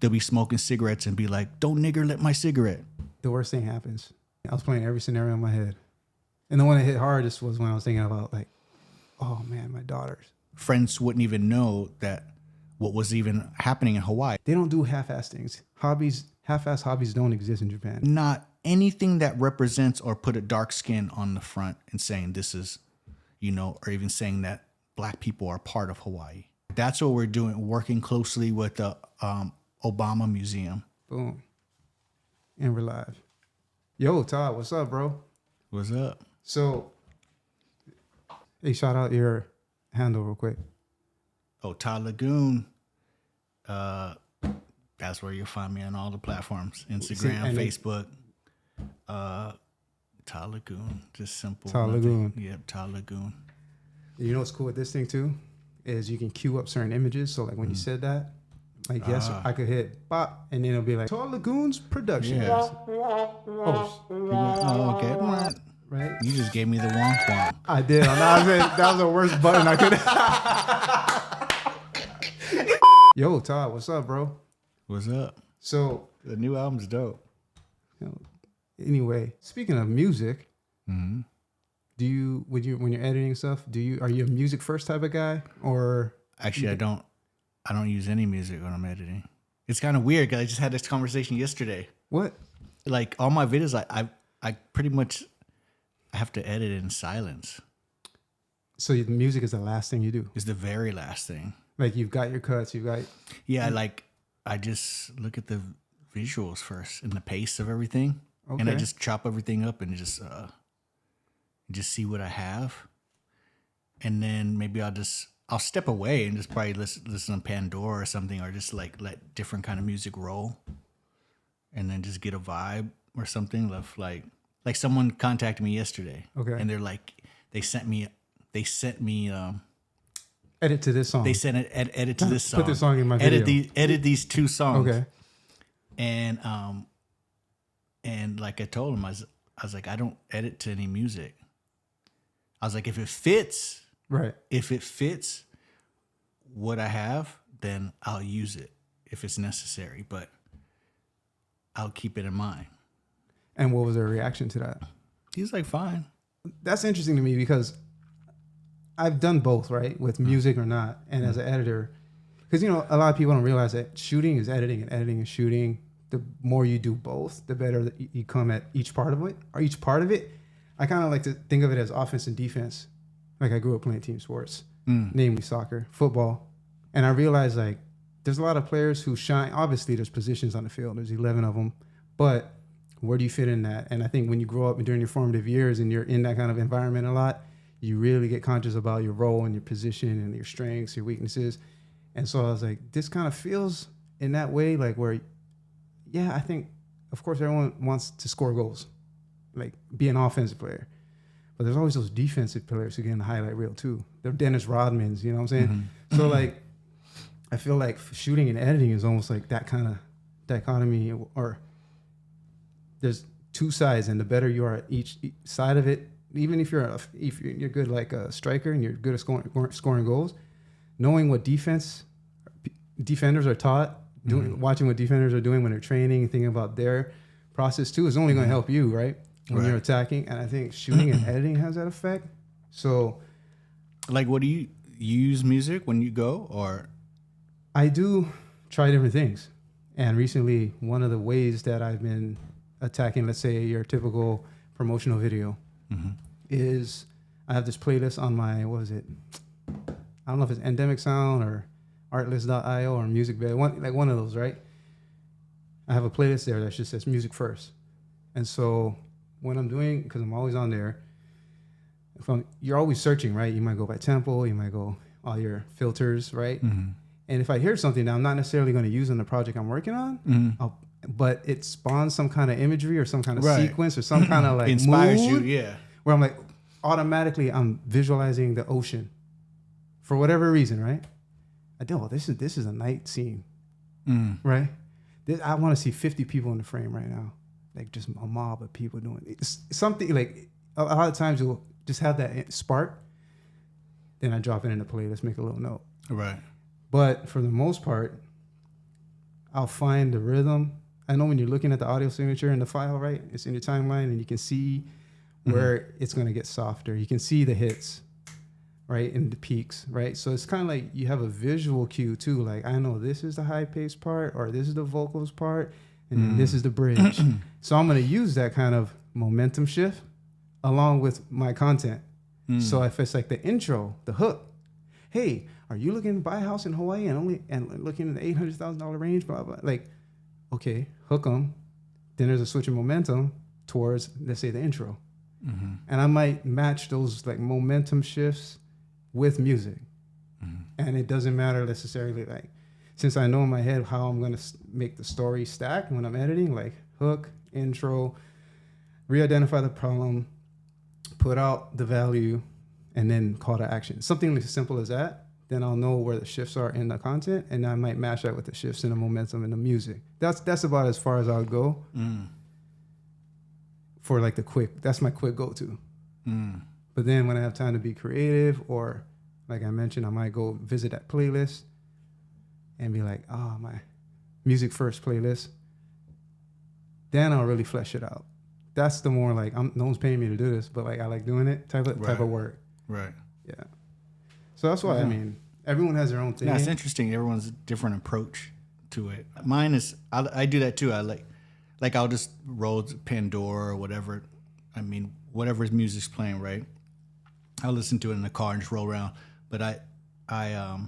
they'll be smoking cigarettes and be like, "Don't nigger lit my cigarette." The worst thing happens. I was playing every scenario in my head. And the one that hit hardest was when I was thinking about like, oh man, my daughters. Friends wouldn't even know that what was even happening in Hawaii. They don't do half-ass things. Half-ass hobbies don't exist in Japan. Not anything that represents or put a dark skin on the front and saying this is, or even saying that Black people are part of Hawaii. That's what we're doing, working closely with the Obama Museum. Boom. And we're live. Yo, Todd, what's up, bro? What's up? So, hey, shout out your handle real quick. Oh, Todd Lagoon. That's where you'll find me on all the platforms. Instagram, Facebook. Todd Lagoon. Just simple. Todd Lagoon. Yep, Todd Lagoon. You know what's cool with this thing too? Is you can queue up certain images. So like when you said that, like yes, I could hit bop and then it'll be like Todd Lagoon's production. Yeah. Oh, okay. Right? You just gave me the wonk wonk. I did. That was the worst button I could. Yo, Todd, what's up, bro? What's up? So the new album's dope. Anyway, speaking of music, do you when you're editing stuff, are you a music first type of guy or? Actually, I don't use any music when I'm editing. It's kind of weird because I just had this conversation yesterday. What? Like all my videos, I pretty much have to edit in silence. So the music is the last thing you do? It's the very last thing. Like you've got your cuts, Yeah, like I just look at the visuals first and the pace of everything. Okay. And I just chop everything up and just see what I have. And then maybe I'll step away and just probably listen to Pandora or something, or just like let different kind of music roll and then just get a vibe or something. Like someone contacted me yesterday. Okay. And they're like, they sent me edit to this song. They sent it edit to this song. Put this song in my video. Edit these two songs. Okay. And like I told him, I was like, I don't edit to any music. I was like, if it fits, right. If it fits what I have, then I'll use it if it's necessary, but I'll keep it in mind. And what was their reaction to that? He's like, fine. That's interesting to me because I've done both, right? With music or not. And as an editor, because, a lot of people don't realize that shooting is editing and editing is shooting. The more you do both, the better you come at each part of it. I kind of like to think of it as offense and defense. Like I grew up playing team sports, namely soccer, football. And I realized like there's a lot of players who shine. Obviously, there's positions on the field. There's 11 of them. But where do you fit in that? And I think when you grow up and during your formative years and you're in that kind of environment a lot, you really get conscious about your role and your position and your strengths, your weaknesses. And so I was like, this kind of feels in that way like where, yeah, I think, of course, everyone wants to score goals, like be an offensive player. But there's always those defensive players who get in the highlight reel too. They're Dennis Rodmans, you know what I'm saying? Mm-hmm. So like, I feel like shooting and editing is almost like that kind of dichotomy, or there's two sides, and the better you are at each side of it, even if you're good like a striker and you're good at scoring goals, knowing what defenders are taught, watching what defenders are doing when they're training and thinking about their process too is only going to help you, right? When you're attacking. And I think shooting and editing has that effect. So like, what do you use music when you go, or? I do try different things. And recently, one of the ways that I've been attacking, let's say your typical promotional video, is I have this playlist on my, what is it? I don't know if it's Endemic Sound or Artlist.io or MusicBed, one of those, right? I have a playlist there that just says music first. And so when I'm doing, because I'm always on there, you're always searching, right? You might go by tempo, you might go all your filters, right? Mm-hmm. And if I hear something that I'm not necessarily going to use in the project I'm working on, but it spawns some kind of imagery or some kind of sequence or some kind of like inspires mood, you, yeah. Where I'm like, automatically I'm visualizing the ocean for whatever reason, right? I do. Well, this is a night scene, right? I want to see 50 people in the frame right now, like just a mob of people doing it. It's something like a lot of times you'll just have that spark. Then I drop it in the playlist, make a little note. Right. But for the most part, I'll find the rhythm. I know when you're looking at the audio signature in the file, right? It's in your timeline, and you can see where it's going to get softer. You can see the hits, right, and the peaks, right? So it's kind of like you have a visual cue too. Like, I know this is the high pace part, or this is the vocals part, and then this is the bridge. So I'm going to use that kind of momentum shift along with my content. So if it's like the intro, the hook, hey, are you looking to buy a house in Hawaii and looking in the $800,000 range, blah, blah, like, okay, hook them. Then there's a switch of momentum towards, let's say, the intro. And I might match those like momentum shifts with music. And it doesn't matter necessarily, like, since I know in my head how I'm going to make the story stack when I'm editing, like hook, intro, re-identify the problem, put out the value, and then call to action. Something as simple as that. Then I'll know where the shifts are in the content, and I might match that with the shifts in the momentum in the music. That's about as far as I would go for like that's my quick go-to. But then when I have time to be creative, or like I mentioned, I might go visit that playlist and be like, oh, my music first playlist. Then I'll really flesh it out. That's the more like, no one's paying me to do this, but like I like doing it type of work. Right. Yeah. So that's why, I mean, everyone has their own thing. Yeah, it's interesting. Everyone's a different approach to it. Mine is, I do that too. I like I'll just roll Pandora or whatever. I mean, whatever music's playing, right? I'll listen to it in the car and just roll around. But I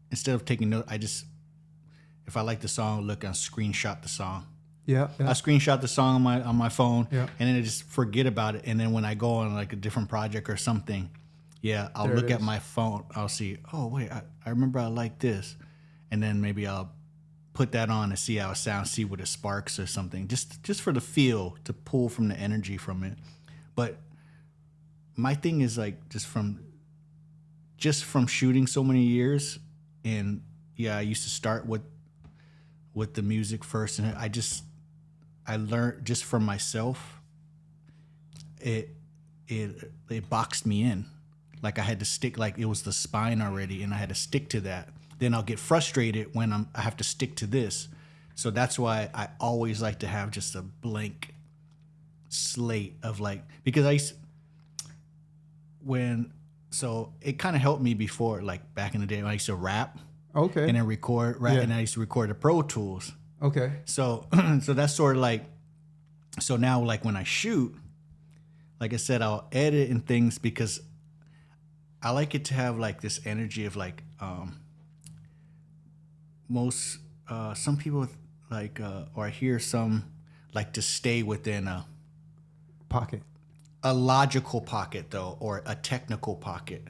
instead of taking note, if I like the song, look, I screenshot the song. Yeah. I screenshot the song on my phone, and then I just forget about it. And then when I go on like a different project or something, I'll look at my phone. I'll see, oh wait, I remember I like this, and then maybe I'll put that on and see how it sounds, see what it sparks or something, just for the feel, to pull from the energy from it. But my thing is like just from shooting so many years, and I used to start with the music first, and I learned just from myself. It boxed me in. Like I had to stick, like it was the spine already, and I had to stick to that. Then I'll get frustrated when I have to stick to this. So that's why I always like to have just a blank slate of like, because so it kind of helped me before, like back in the day when I used to rap. Okay. And then record rap, and I used to record the Pro Tools. Okay. So that's sort of like, so now like when I shoot, like I said, I'll edit and things because I like it to have like this energy of like some people like or I hear some like to stay within a pocket, a logical pocket though, or a technical pocket.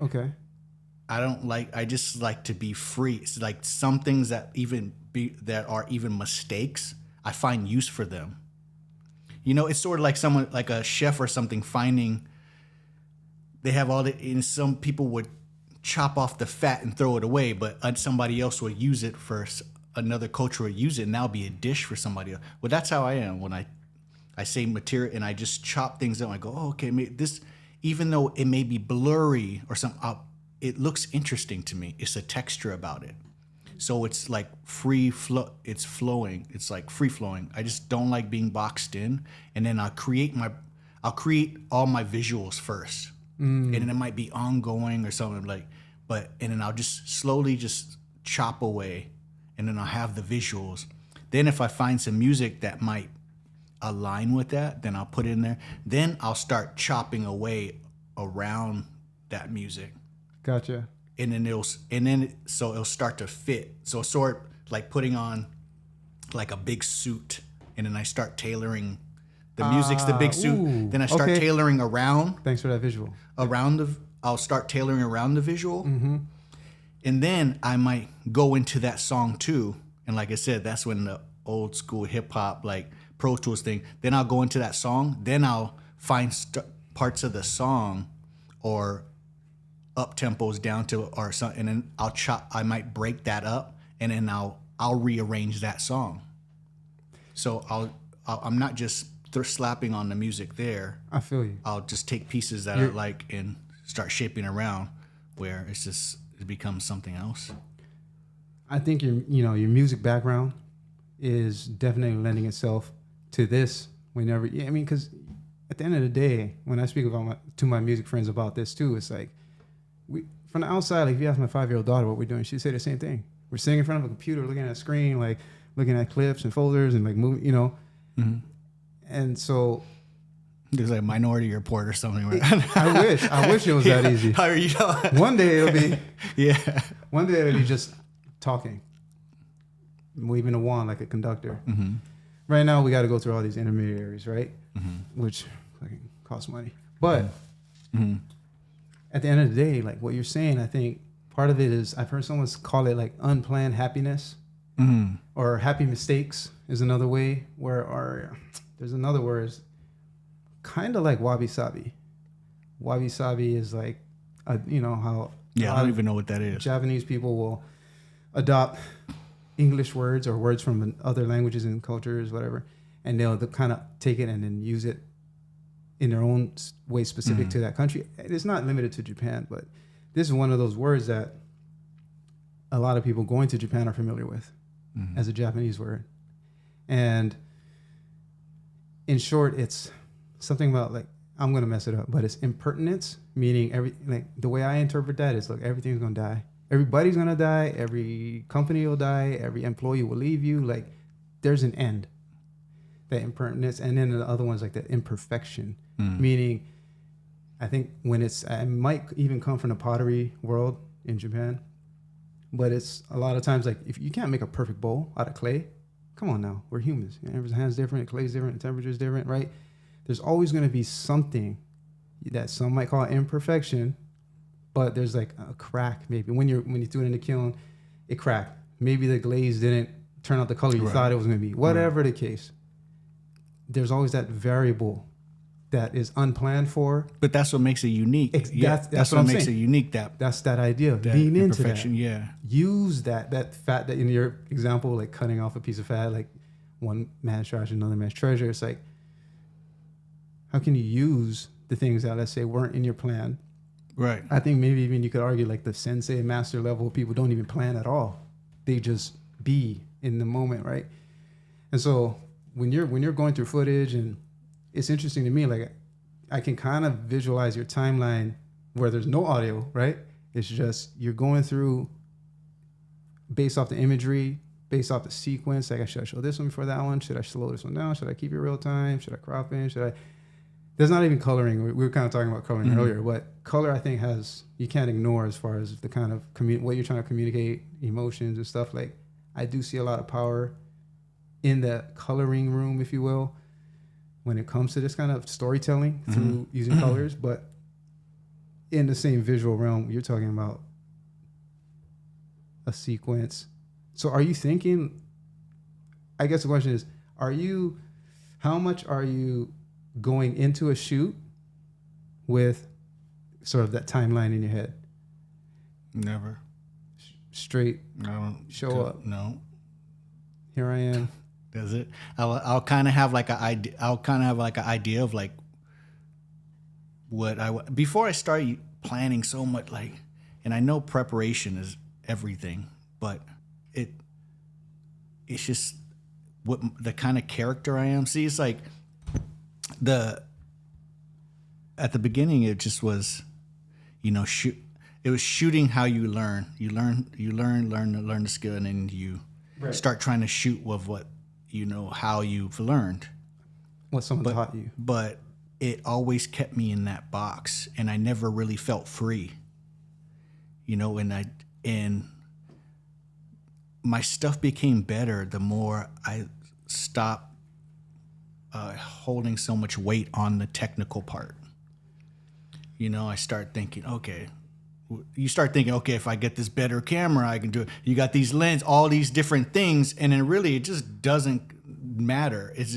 Okay. I just like to be free. It's like some things that are even mistakes, I find use for them. You know, it's sort of like someone, like a chef or something, they have and some people would chop off the fat and throw it away, but somebody else would use it another culture would use it, and that'll be a dish for somebody else. Well, that's how I am when I say material and I just chop things up. I go, oh, okay, this, even though it may be blurry or something, it looks interesting to me. It's a texture about it. So it's like it's flowing. It's like free flowing. I just don't like being boxed in. And then I'll create all my visuals first. And then it might be ongoing or something like, and then I'll just slowly just chop away, and then I'll have the visuals. Then if I find some music that might align with that, then I'll put it in there. Then I'll start chopping away around that music. Gotcha. And then so it'll start to fit. So sort of like putting on like a big suit, and then I start tailoring. The music's the big suit. Ooh, then I start tailoring around. Thanks for that visual. I'll start tailoring around the visual. Mm-hmm. And then I might go into that song too. And like I said, that's when the old school hip hop, like Pro Tools thing. Then I'll go into that song. Then I'll find parts of the song or up tempos down to or something, and then I might break that up, and then I'll rearrange that song. So I'm not just slapping on the music there. I feel you. I'll just take pieces that I like and start shaping around where it becomes something else. I think your music background is definitely lending itself to this. Whenever, yeah, I mean, because at the end of the day, when I speak to my music friends about this too, it's like from the outside, like if you ask my 5-year-old daughter what we're doing, she'd say the same thing. We're sitting in front of a computer, looking at a screen, like looking at clips and folders and like moving, Mm-hmm. And so there's like Minority Report or something. Right? I wish it was that easy. One day it'll be, one day it'll be just talking, waving a wand like a conductor. Mm-hmm. Right now we got to go through all these intermediaries, right? Mm-hmm. Which fucking costs money. But mm-hmm. at the end of the day, like what you're saying, I think part of it is I've heard someone call it like unplanned happiness, mm-hmm. or happy mistakes is another way. There's another word, kind of like wabi sabi. Wabi sabi is like, how I don't even know what that is. Japanese people will adopt English words or words from other languages and cultures, whatever, and they'll kind of take it and then use it in their own way specific mm-hmm. to that country. It's not limited to Japan, but this is one of those words that a lot of people going to Japan are familiar with mm-hmm. as a Japanese word. And in short, it's something about like, I'm going to mess it up, but it's impertinence, meaning the way I interpret that is, look, everything's going to die. Everybody's going to die. Every company will die. Every employee will leave you. Like, there's an end. That impertinence. And then the other one's like the imperfection, meaning I think it might even come from the pottery world in Japan, but it's a lot of times like, if you can't make a perfect bowl out of clay, come on now, we're humans. Everyone's hand's different, clay's different, the temperature's different, right? There's always going to be something that some might call imperfection, but there's like a crack maybe. When you threw it in the kiln, it cracked. Maybe the glaze didn't turn out the color you thought it was going to be. Whatever the case, there's always that variable that is unplanned for. But that's what makes it unique. That's what makes it unique. That's that idea. Lean into that. Yeah. Use that fat that in your example, like cutting off a piece of fat, like one man's trash, another man's treasure. It's like, how can you use the things that, let's say, weren't in your plan? Right. I think maybe even you could argue like the sensei master level people don't even plan at all. They just be in the moment, right? And so when you're going through footage, and it's interesting to me, like I can kind of visualize your timeline where there's no audio, right? It's just you're going through based off the imagery, based off the sequence. Like, should I show this one before that one? Should I slow this one down? Should I keep it real time? Should I crop in? There's not even coloring. We were kind of talking about coloring earlier, but color I think you can't ignore as far as the kind of what you're trying to communicate, emotions and stuff. Like, I do see a lot of power in the coloring room, if you will, when it comes to this kind of storytelling through using colors. But in the same visual realm, you're talking about a sequence. So are you thinking, I guess the question is, how much are you going into a shoot with sort of that timeline in your head? Never. Straight. I don't show up. No. Here I am. Does it? I'll kind of have like an idea. I'll kind of have like an idea of like what before I start planning so much, like, and I know preparation is everything, but it's just what the kind of character I am. See, it's like at the beginning it just was, it was shooting how you learn the skill, and then you start trying to shoot with what how you've learned, what someone taught you. But it always kept me in that box, and I never really felt free, and my stuff became better the more I stopped holding so much weight on the technical part. I start thinking, okay, if I get this better camera, I can do it. You got these lenses, all these different things, and then really it just doesn't matter. It's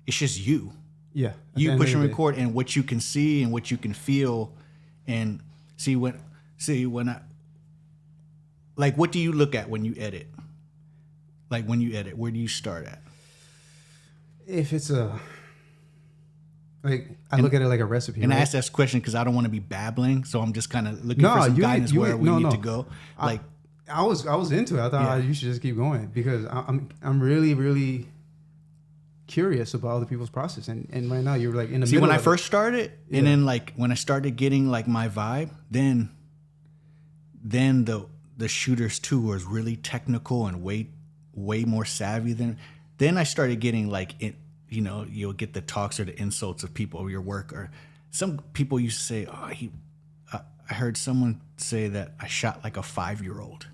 just you. Yeah. You push and record, and what you can see and what you can feel, and when I, like, what do you look at when you edit? Like, when you edit, where do you start at? If it's I look at it like a recipe. And I ask that question because I don't want to be babbling, so I'm just kind of looking for some guidance where we need to go. I was into it. I thought you should just keep going because I'm really, really curious about other people's process. And right now you're like in the middle. When I first started, and then like when I started getting like my vibe, then the shooters too was really technical and way more savvy than. Then I started getting like it. You know, you'll get the talks or the insults of people over your work, or some people used to say, "Oh, I heard someone say that I shot like a 5-year-old."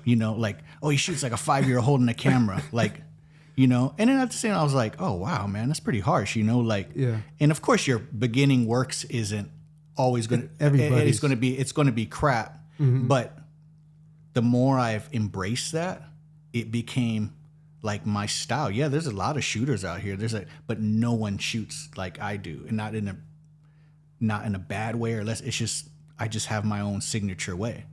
You know, like, "Oh, he shoots like a 5-year-old holding a camera," like. You know, and then at the same time, I was like, "Oh wow, man, that's pretty harsh." You know, like, and of course, your beginning works isn't always going to. It's going to be crap. Mm-hmm. But the more I've embraced that, it became like my style. Yeah, there's a lot of shooters out here. But no one shoots like I do, and not in a bad way or less. It's just I just have my own signature way,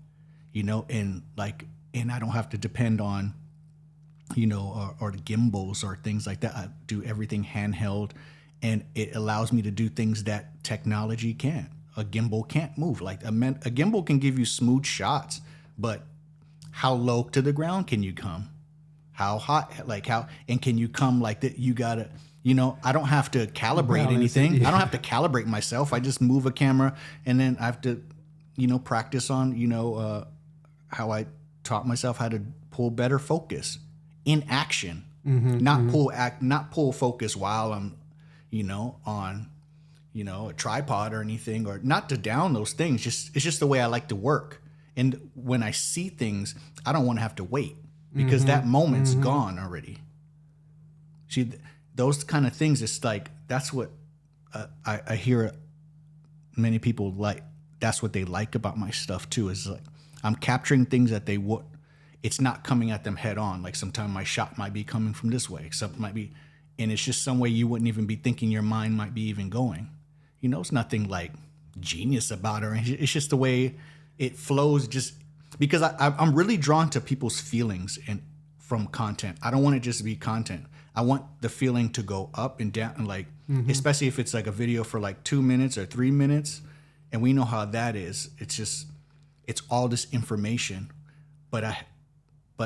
you know, and I don't have to depend on. You know, or the gimbals or things like that. I do everything handheld, and it allows me to do things that technology can't. A gimbal can't move. Like a gimbal can give you smooth shots, but how low to the ground can you come? How hot? And can you come like that? You gotta, you know, I don't have to calibrate anything. I don't have to calibrate myself. I just move a camera, and then I have to, you know, practice on, you know, how I taught myself how to pull better focus. In action, not pull focus while I'm, you know, on, you know, a tripod or anything, or not to down those things. It's just the way I like to work. And when I see things, I don't want to have to wait because that moment's gone already. See, those kind of things. It's like that's what I hear many people like. That's what they like about my stuff too. Is like I'm capturing things that they would. It's not coming at them head on. Like sometimes my shot might be coming from this way. Something might be, and it's just some way you wouldn't even be thinking your mind might be even going. You know, it's nothing like genius about it. It's just the way it flows. Just because I'm really drawn to people's feelings and from content. I don't want it just to be content. I want the feeling to go up and down, and like especially if it's like a video for like 2 minutes or 3 minutes, and we know how that is. It's all this information, but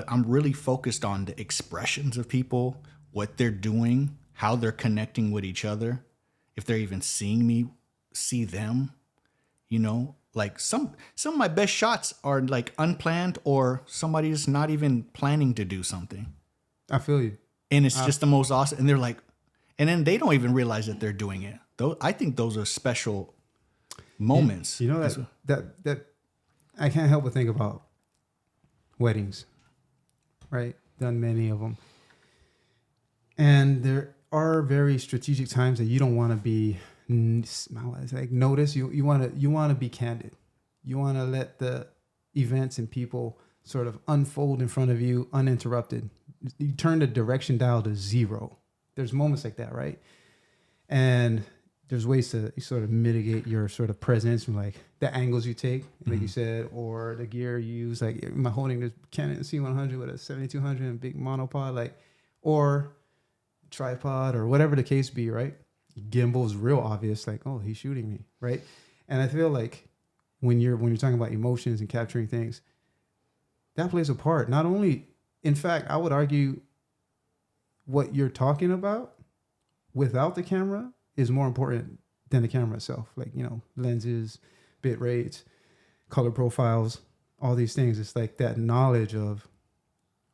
I'm really focused on the expressions of people, what they're doing, how they're connecting with each other, if they're even seeing me, see them, you know, like some of my best shots are like unplanned or somebody's not even planning to do something. I feel you. And it's just the most awesome. And they're like, and then they don't even realize that they're doing it. I think those are special moments. You know, that I can't help but think about weddings. Right, done many of them, and there are very strategic times that you don't want to be like notice. You want to be candid. You want to let the events and people sort of unfold in front of you uninterrupted. You turn the direction dial to 0. There's moments like that, right? And there's ways to sort of mitigate your sort of presence from like the angles you take, like you said, or the gear you use. Like, am I holding this Canon C100 with a 7200 and big monopod, like, or tripod or whatever the case be, right? Gimbal is real obvious, like, oh, he's shooting me, right? And I feel like when you're talking about emotions and capturing things, that plays a part. Not only, in fact, I would argue what you're talking about without the camera is more important than the camera itself. Like, you know, lenses, bit rates, color profiles, all these things. It's like that knowledge of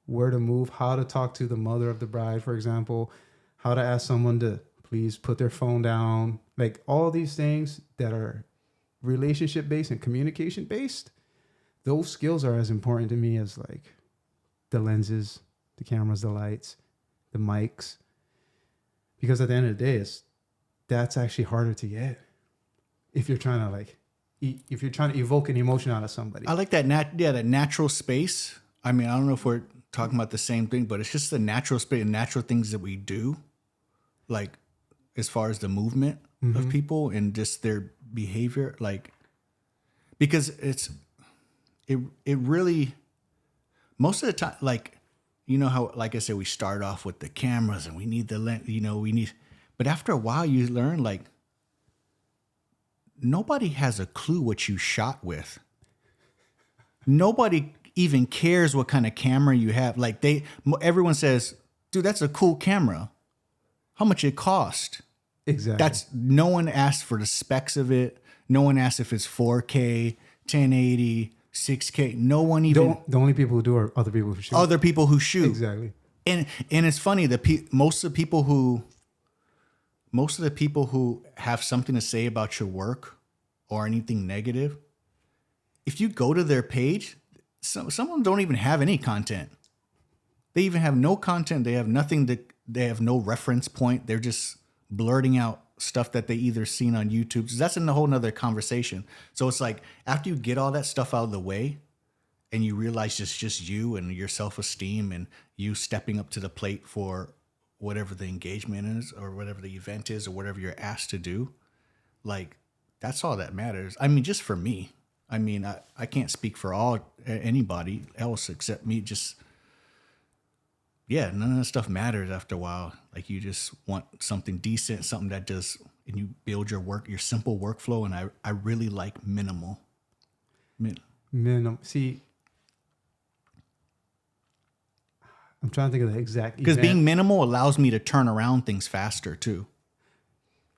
where to move, how to talk to the mother of the bride, for example, how to ask someone to please put their phone down. Like all these things that are relationship based and communication based, those skills are as important to me as like the lenses, the cameras, the lights, the mics. Because at the end of the day, that's actually harder to get if you're trying to evoke an emotion out of somebody. I like that that natural space. I mean, I don't know if we're talking about the same thing, but it's just the natural space and natural things that we do, like as far as the movement of people and just their behavior, like because it really most of the time, like, you know how, like I said, we start off with the cameras and we need the lens, you know, but after a while you learn like nobody has a clue what you shot with. Nobody even cares what kind of camera you have. Like everyone says, dude, that's a cool camera. How much it cost? Exactly. No one asked for the specs of it. No one asked if it's 4K, 1080, 6K. No one even. The only people who do are other people who shoot. Other people who shoot. Exactly. And it's funny that most of the people who have something to say about your work or anything negative, if you go to their page, some of them don't even have any content. They even have no content. They have nothing they have no reference point. They're just blurting out stuff that they either seen on YouTube. So that's in a whole nother conversation. So it's like after you get all that stuff out of the way and you realize it's just you and your self-esteem and you stepping up to the plate for whatever the engagement is or whatever the event is or whatever you're asked to do, like that's all that matters. I mean, just for me. I mean, I can't speak for anybody else except me. Just, yeah, none of that stuff matters after a while. Like you just want something decent, something that does, and you build your simple workflow. And I really like minimal. See, I'm trying to think of the exact. Because being minimal allows me to turn around things faster too.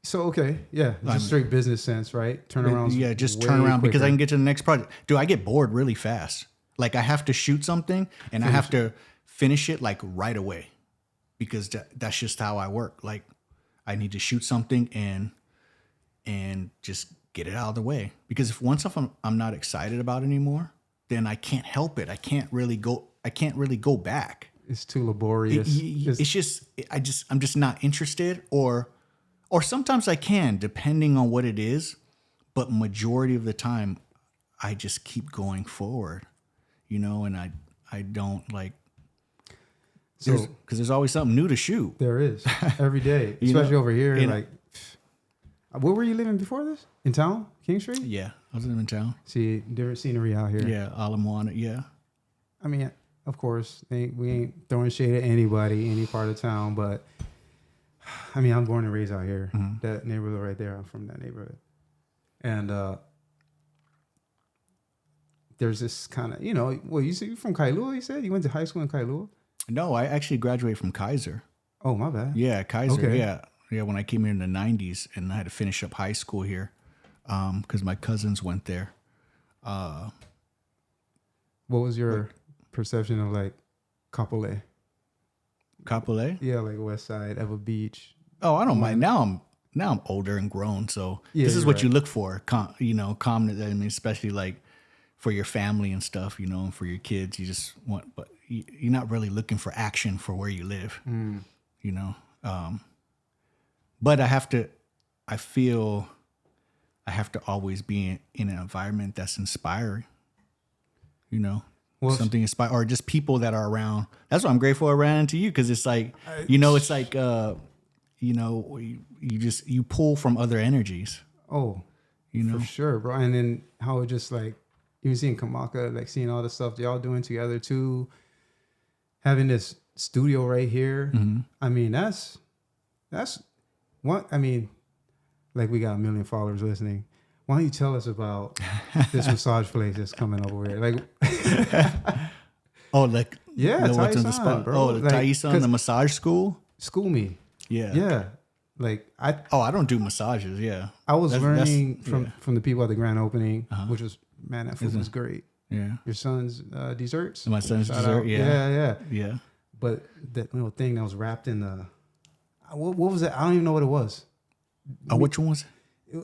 So, okay. Yeah. Just straight business sense, right? Turn around. Yeah. Just turn around quicker. Because I can get to the next project. Dude, I get bored really fast. Like I have to shoot something and I have to finish it like right away because that's just how I work. Like I need to shoot something and just get it out of the way. Because if once I'm not excited about it anymore, then I can't help it. I can't really go back. It's too laborious. I'm just not interested or sometimes I can, depending on what it is, but majority of the time, I just keep going forward, and I don't like, because there's always something new to shoot. There is every day, especially over here. Like, where were you living before this? In town, King Street? Yeah, I was living in town. See, different scenery out here. Yeah, Alamoana. Yeah. I mean, of course, we ain't throwing shade at anybody, any part of town, but. I mean, I'm born and raised out here. Mm-hmm. That neighborhood right there, I'm from that neighborhood. And there's this kind of, you said you're from Kailua, you said? You went to high school in Kailua? No, I actually graduated from Kaiser. Oh, my bad. Yeah, Kaiser, okay. Yeah, when I came here in the 90s and I had to finish up high school here because my cousins went there. What was your perception of, like, Kapolei? Kapolei? Yeah, like West Side, Ever Beach. Oh, I don't mind. Now I'm older and grown, so this is what you look for. Calmness. I mean, especially like for your family and stuff. And for your kids, you just want. But you're not really looking for action for where you live. But I feel I have to always be in an environment that's inspiring. Well, something inspired, or just people that are around. That's why I'm grateful I ran into you because it's like, it's like, you pull from other energies. Oh, for sure, bro. And then how it just like, even seeing Kamaka, like seeing all the stuff y'all doing together too, having this studio right here. Mm-hmm. I mean, that's what, I mean, like we got 1 million followers listening. Why don't you tell us about this massage place that's coming over here? Like, what's in the spot, bro. Oh, the like, Taisan, the massage school. School me. Yeah. Like I don't do massages. Yeah, I was learning from the people at the grand opening, which was that food was great. Yeah, your son's desserts. My son's dessert. Yeah. But that little thing that was wrapped in the what was it? I don't even know what it was. Which one was it?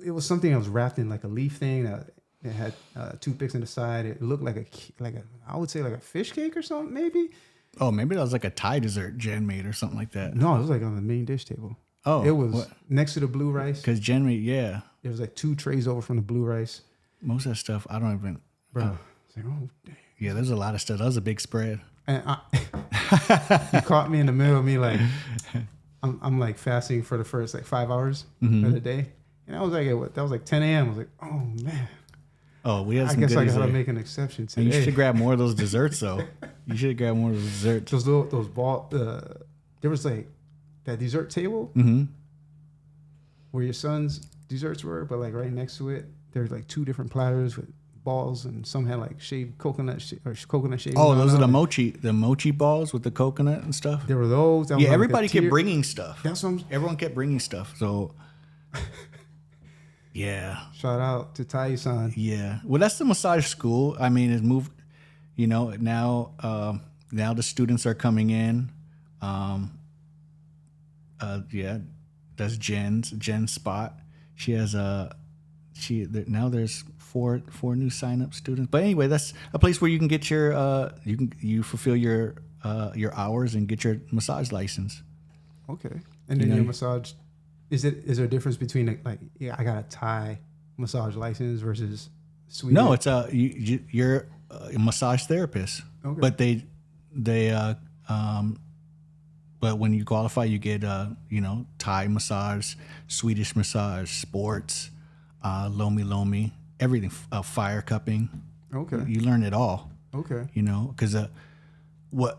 It was something that was wrapped in like a leaf thing that it had toothpicks on the side. It looked like a I would say like a fish cake or something maybe. Oh, maybe that was like a Thai dessert Jen made or something like that. No, it was like on the main dish table. Oh, it was next to the blue rice. Because Jen made, yeah. There was like 2 trays over from the blue rice. Most of that stuff, I don't even. Bro, it's like, oh, dang. Yeah, there's a lot of stuff. That was a big spread. And you caught me in the middle of me like, I'm like fasting for the first like 5 hours of the day. And I was like, that was like 10 a.m. I was like, oh, man. Oh, we have some I guess I goodies got to there. make an exception today. And you should grab more of those desserts, though. You should grab more of those desserts. Those ball, there was like that dessert table where your son's desserts were, but like right next to it, there's like 2 different platters with balls, and some had like shaved coconut coconut shavings. Oh, those are the mochi balls with the coconut and stuff. There were those. Yeah, everybody kept bringing stuff. That's what everyone kept bringing stuff. So, yeah. Shout out to Tai-san. Yeah. Well, that's the massage school. I mean, it's moved. You know, now the students are coming in. Yeah, that's Jen's spot. She has now there's four new sign up students. But anyway, that's a place where you can get your you fulfill your hours and get your massage license. Okay. And then your massage, is there a difference between like I got a Thai massage license versus Sweden? No, it's you're a massage therapist. Okay. But but when you qualify, you get Thai massage, Swedish massage, sports, lomi, everything, fire cupping. Okay. You learn it all. Okay. You know, because what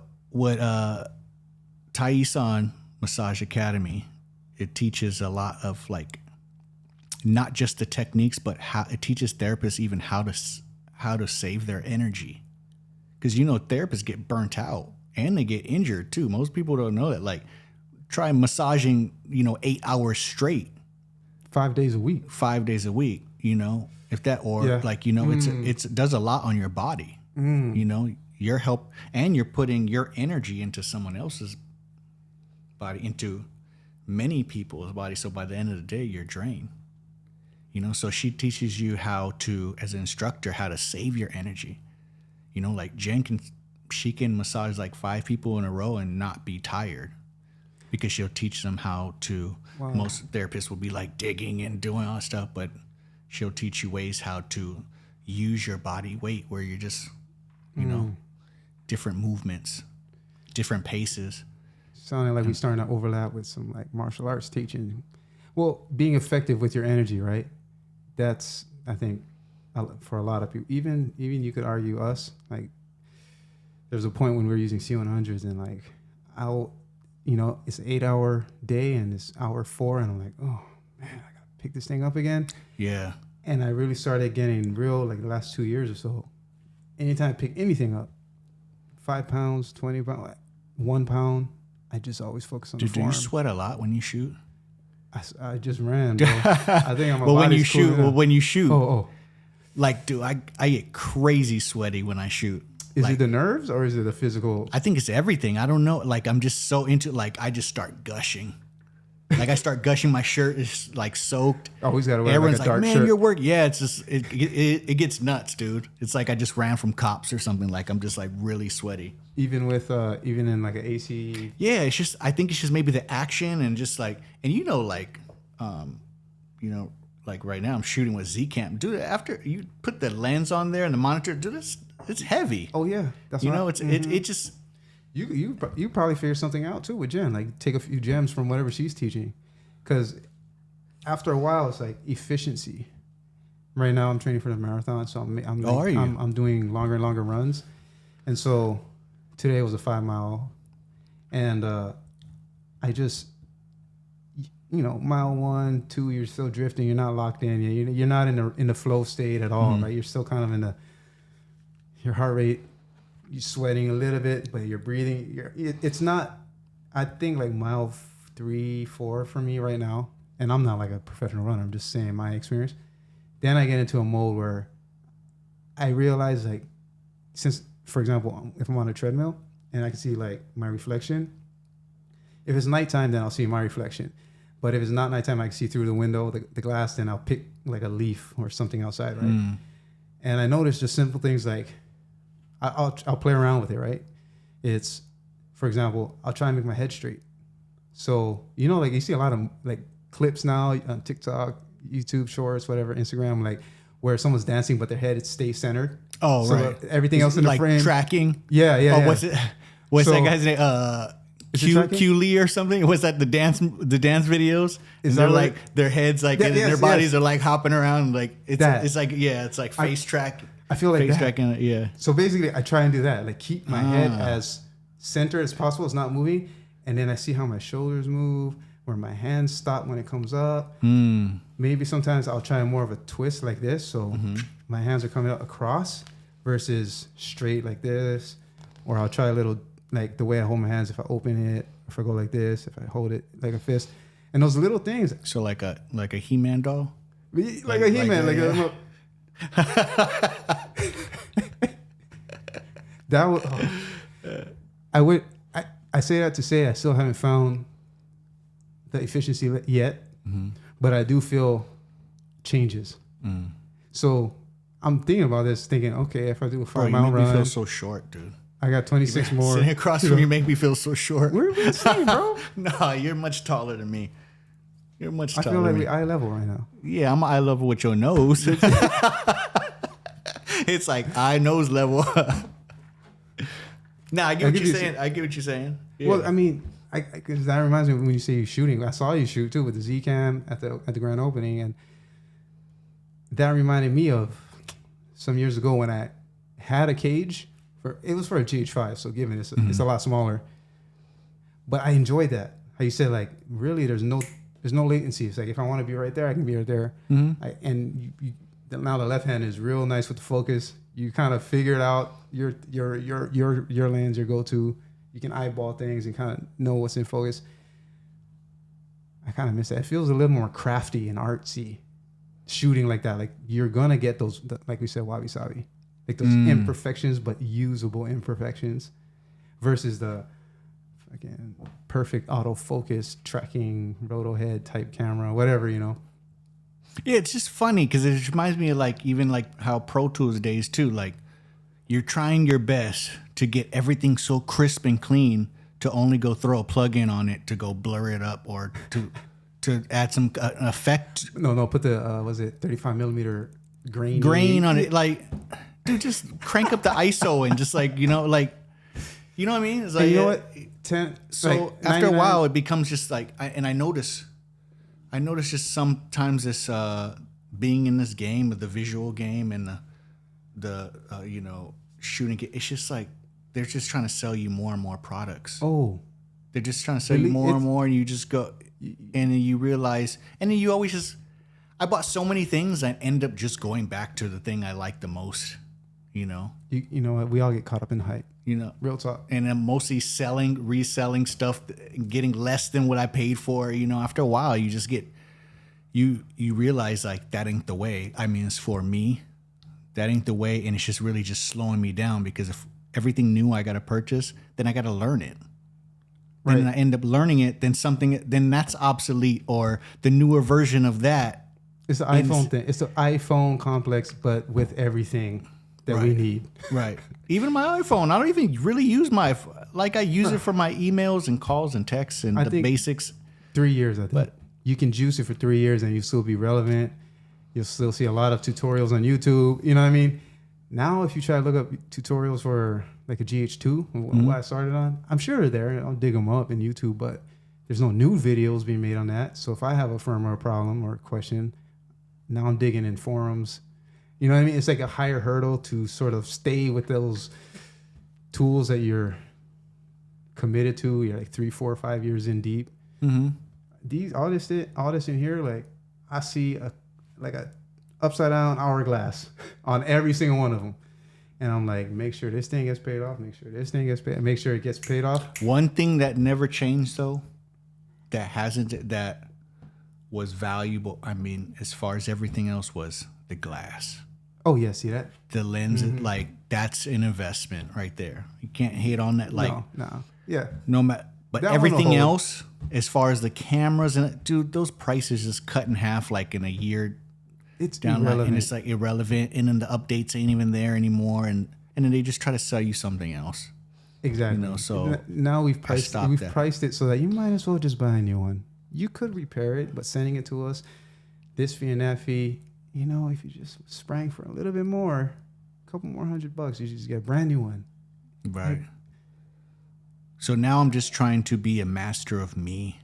Tai-san Massage Academy, it teaches a lot of like not just the techniques, but how it teaches therapists even how to save their energy. Because therapists get burnt out and they get injured too. Most people don't know that. Like, try massaging 8 hours straight, 5 days a week. 5 days a week. If that it does a lot on your body. Your help, and you're putting your energy into someone else's body, into many people's body. So by the end of the day, you're drained. So she teaches you how to, as an instructor, how to save your energy. Like Jen can massage like 5 people in a row and not be tired, because she'll teach them how to. Wow. Most therapists will be like digging and doing all that stuff, but she'll teach you ways how to use your body weight, where you're just, different movements, different paces. Sounding like we're starting to overlap with some like martial arts teaching. Well, being effective with your energy, right? That's, I think, for a lot of people, even you could argue us, like there's a point when we were using C100s and like it's an 8 hour day and it's hour 4 and I'm like, oh man, I gotta pick this thing up again. Yeah. And I really started getting real like the last 2 years or so. Anytime I pick anything up, 5 pounds, 20 pounds, like 1 pound, I just always focus on the form. Do you sweat a lot when you shoot? I just ran, bro. I think I'm a when you shoot. Oh. Like, dude, I get crazy sweaty when I shoot. Is it the nerves or is it the physical? I think it's everything. I don't know. Like, I'm just so into, like, I just start gushing. Like, I start gushing. My shirt is like soaked. Always got to wear Everyone's like a dark man, shirt. Your work. Yeah, it's just, it gets nuts, dude. It's like I just ran from cops or something. Like, I'm just like really sweaty. Even even in like an AC. Yeah, I think it's just maybe the action and just like, and like right now I'm shooting with Z-Cam. Dude, after you put the lens on there and the monitor, dude, it's heavy. Oh yeah. That's it just. You probably figure something out too with Jen. Like take a few gems from whatever she's teaching, because after a while it's like efficiency. Right now I'm training for the marathon, so I'm doing longer and longer runs, and so today was a 5 mile, and I just mile 1, 2 you're still drifting, you're not locked in, you're not in the flow state at all, right? You're still kind of in your heart rate. You're sweating a little bit, but you're breathing. It's not, I think like mile 3, 4 for me right now. And I'm not like a professional runner. I'm just saying my experience. Then I get into a mode where I realize like, since, for example, if I'm on a treadmill and I can see like my reflection, if it's nighttime, then I'll see my reflection. But if it's not nighttime, I can see through the window, the glass, then I'll pick like a leaf or something outside, right? And I notice just simple things like, I'll play around with it, right? It's, for example, I'll try and make my head straight. So, like you see a lot of like clips now on TikTok, YouTube Shorts, whatever, Instagram, like where someone's dancing, but their head stays centered. Oh, so right. Everything else in the like frame. Tracking. Yeah. What's that guy's name? Q Lee or something? Was that the dance videos? Is they're like their heads like their bodies are like hopping around, like it's like face track. I feel like face that. tracking, yeah. So basically, I try and do that, like keep my head as centered as possible. It's not moving, and then I see how my shoulders move, where my hands stop when it comes up. Maybe sometimes I'll try more of a twist like this, so my hands are coming up across versus straight like this. Or I'll try a little like the way I hold my hands if I open it, if I go like this, if I hold it like a fist, and those little things. So like a He-Man doll, like a He-Man, that would. I say that to say I still haven't found the efficiency yet, but I do feel changes. So I'm thinking about this, thinking, okay, if I do a 5-mile run, you feel so short, dude. I got 26 more. Sitting across from you make me feel so short. We're the same, bro. No, you're much taller than me. You're much taller. I feel like we're eye level right now. Yeah, I'm eye level with your nose. It's like eye nose level. Nah, I get what you're saying. I get what you're saying. Yeah. Well, I mean, because that reminds me when you say you're shooting. I saw you shoot too with the Z Cam at the grand opening, and that reminded me of some years ago when I had a cage. It was for a GH5, so given it's a lot smaller. But I enjoyed that. How you said, like, really, there's no latency. It's like if I want to be right there, I can be right there. Now the left hand is real nice with the focus. You kind of figured out your lens, your go-to. You can eyeball things and kind of know what's in focus. I kind of miss that. It feels a little more crafty and artsy shooting like that. Like you're gonna get those, like we said, wabi-sabi. Like those imperfections, but usable imperfections, versus the again perfect autofocus tracking roto head type camera, whatever, you know. Yeah, it's just funny because it reminds me of like even like how Pro Tools days too. Like you're trying your best to get everything so crisp and clean to only go throw a plug-in on it to go blur it up or to add some effect. No, put the was it 35 millimeter grain on it, like. Dude, just crank up the ISO and just like, you know what I mean? It's like, and you know what? So like after a while, it becomes just like, I notice just sometimes this being in this game, the visual game and the shooting, it's just like they're just trying to sell you more and more products. Oh, they're just trying to sell you more and more, and you just go, and then you realize, and then you always just. I bought so many things, I end up just going back to the thing I like the most. You know, you know what? We all get caught up in hype. You know, real talk. And then mostly reselling stuff, getting less than what I paid for. You know, after a while, you just get you realize like that ain't the way. I mean, it's for me. That ain't the way, and it's just really just slowing me down because if everything new I got to purchase, then I got to learn it. Right. And I end up learning it, then that's obsolete, or the newer version of that. It's the iPhone thing. It's the iPhone complex, but with everything that we need. Right. Even my iPhone, I don't even really use I use it for my emails and calls and texts and the basics. 3 years, I think. But you can juice it for 3 years and you still be relevant. You'll still see a lot of tutorials on YouTube. You know what I mean? Now, if you try to look up tutorials for like a GH2, what I started on, I'm sure they're there. I'll dig them up in YouTube, but there's no new videos being made on that. So if I have a firmware problem or a question, now I'm digging in forums. You know what I mean? It's like a higher hurdle to sort of stay with those tools that you're committed to. You're like 3, 4, 5 years in deep. All this in here, like I see a upside down hourglass on every single one of them. And I'm like, make sure this thing gets paid off. Make sure this thing gets paid. Make sure it gets paid off. One thing that never changed though, that was valuable. I mean, as far as everything else was the glass. Oh yeah, see that? The lens, like that's an investment right there. You can't hate on that. Like no, yeah. No matter, but that everything else, as far as the cameras and dude, those prices just cut in half like in a year. It's down irrelevant. And it's like irrelevant, and then the updates ain't even there anymore, and then they just try to sell you something else. Exactly. You know, so now we've priced it so that you might as well just buy a new one. You could repair it, but sending it to us, this fee and that fee, you know, if you just sprang for a little bit more, a couple more $100, you just get a brand new one. Right. So now I'm just trying to be a master of me,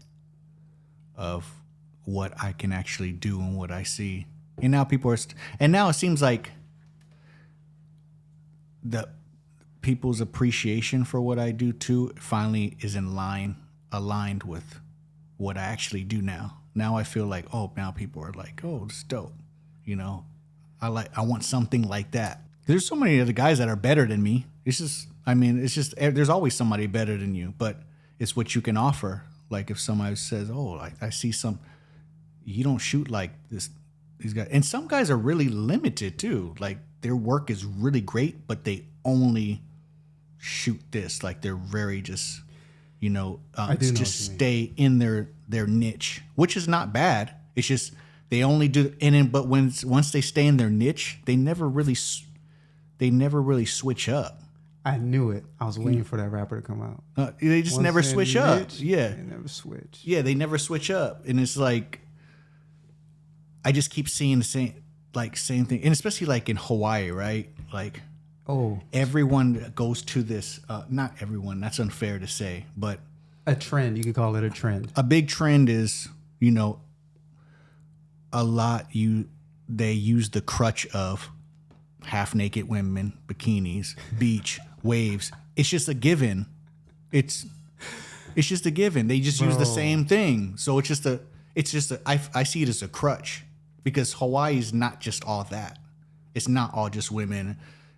of what I can actually do and what I see. And now and now it seems like the people's appreciation for what I do too finally is aligned with what I actually do now. Now I feel like, oh, now people are like, oh, it's dope. You know, I want something like that. There's so many other guys that are better than me. It's just, I mean, it's just, there's always somebody better than you, but it's what you can offer. Like if somebody says, oh, I see some, you don't shoot like this, these guys. And some guys are really limited too. Like their work is really great, but they only shoot this. Like they're very just, you know, just stay in their niche, which is not bad. It's just, they only do, and then, but once they stay in their niche, they never really switch up. I knew it. I was waiting for that rapper to come out. They just never switch up. Yeah, they never switch. Yeah, they never switch up, and it's like I just keep seeing the same thing, and especially like in Hawaii, right? Like, everyone goes to this. Not everyone. That's unfair to say, but a trend. You could call it a trend. A big trend is, you know, they use the crutch of half naked women, bikinis, beach, waves. It's just a given. It's just a given. They just use the same thing. So I see it as a crutch, because Hawaii is not just all that. It's not all just women,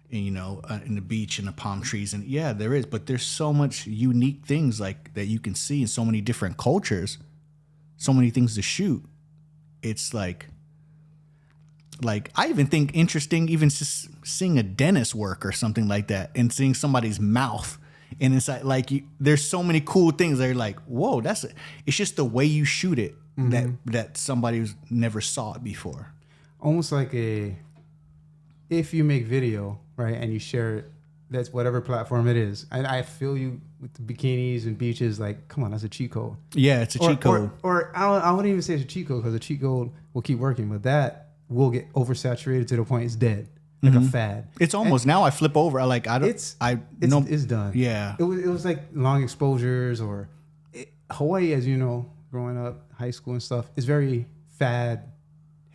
you know, in the beach and the palm trees. And yeah, there is, but there's so much unique things like that you can see in so many different cultures, so many things to shoot. It's like I even think interesting, even just seeing a dentist work or something like that, and seeing somebody's mouth, and it's like there's so many cool things that are like, whoa, it's just the way you shoot it that somebody never saw it before. Almost like if you make video, right, and you share it, that's whatever platform it is. And I feel you with the bikinis and beaches, like, come on, that's a cheat code. Yeah, it's a cheat code. Or I wouldn't even say it's a cheat code, because a cheat code will keep working, but that will get oversaturated to the point it's dead, like a fad. It's almost, now I flip over. It's done. Yeah. It was like long exposures, or Hawaii, as you know, growing up, high school and stuff, is very fatty,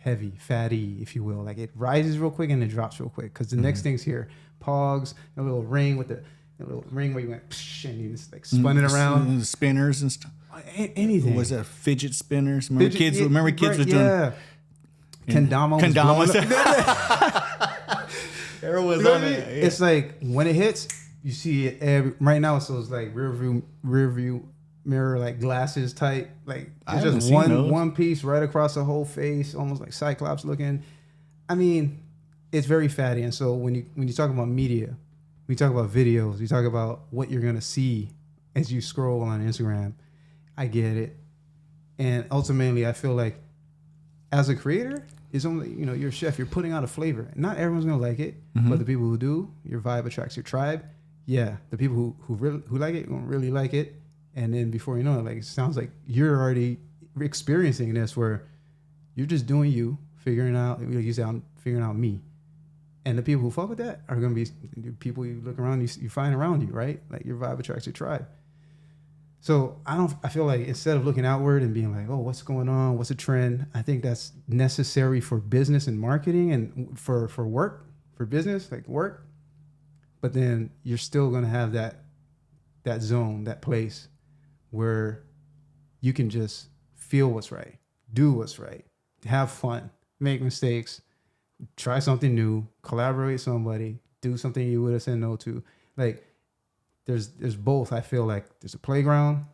if you will. Like it rises real quick and it drops real quick, because the next thing's here. Pogs, a little ring where you went psh, and you just like spun it around. Spinners and stuff. Anything. Was that fidget spinners? Remember kids were doing kendama. Everyone's on it. Yeah. It's like when it hits, you see it right now. So it's like rear view mirror, like glasses type. Like it's just one piece right across the whole face, almost like Cyclops looking. I mean, it's very fatty. And so when you talk about media, when you talk about videos, you talk about what you're gonna see as you scroll on Instagram. I get it, and ultimately, I feel like as a creator, it's only, you know, you're a chef, you're putting out a flavor. Not everyone's gonna like it, but the people who do, your vibe attracts your tribe. Yeah, the people who like it gonna really like it, and then before you know it, like it sounds like you're already experiencing this, where you're just doing you, figuring out, like you said, I'm figuring out me, and the people who fuck with that are gonna be people you look around, you find around you, right? Like your vibe attracts your tribe. So I feel like instead of looking outward and being like, oh, what's going on? What's a trend? I think that's necessary for business and marketing, and for work, for business, like work. But then you're still going to have that zone, that place where you can just feel what's right, do what's right, have fun, make mistakes, try something new, collaborate with somebody, do something you would have said no to. Like, there's both. I feel like there's a playground,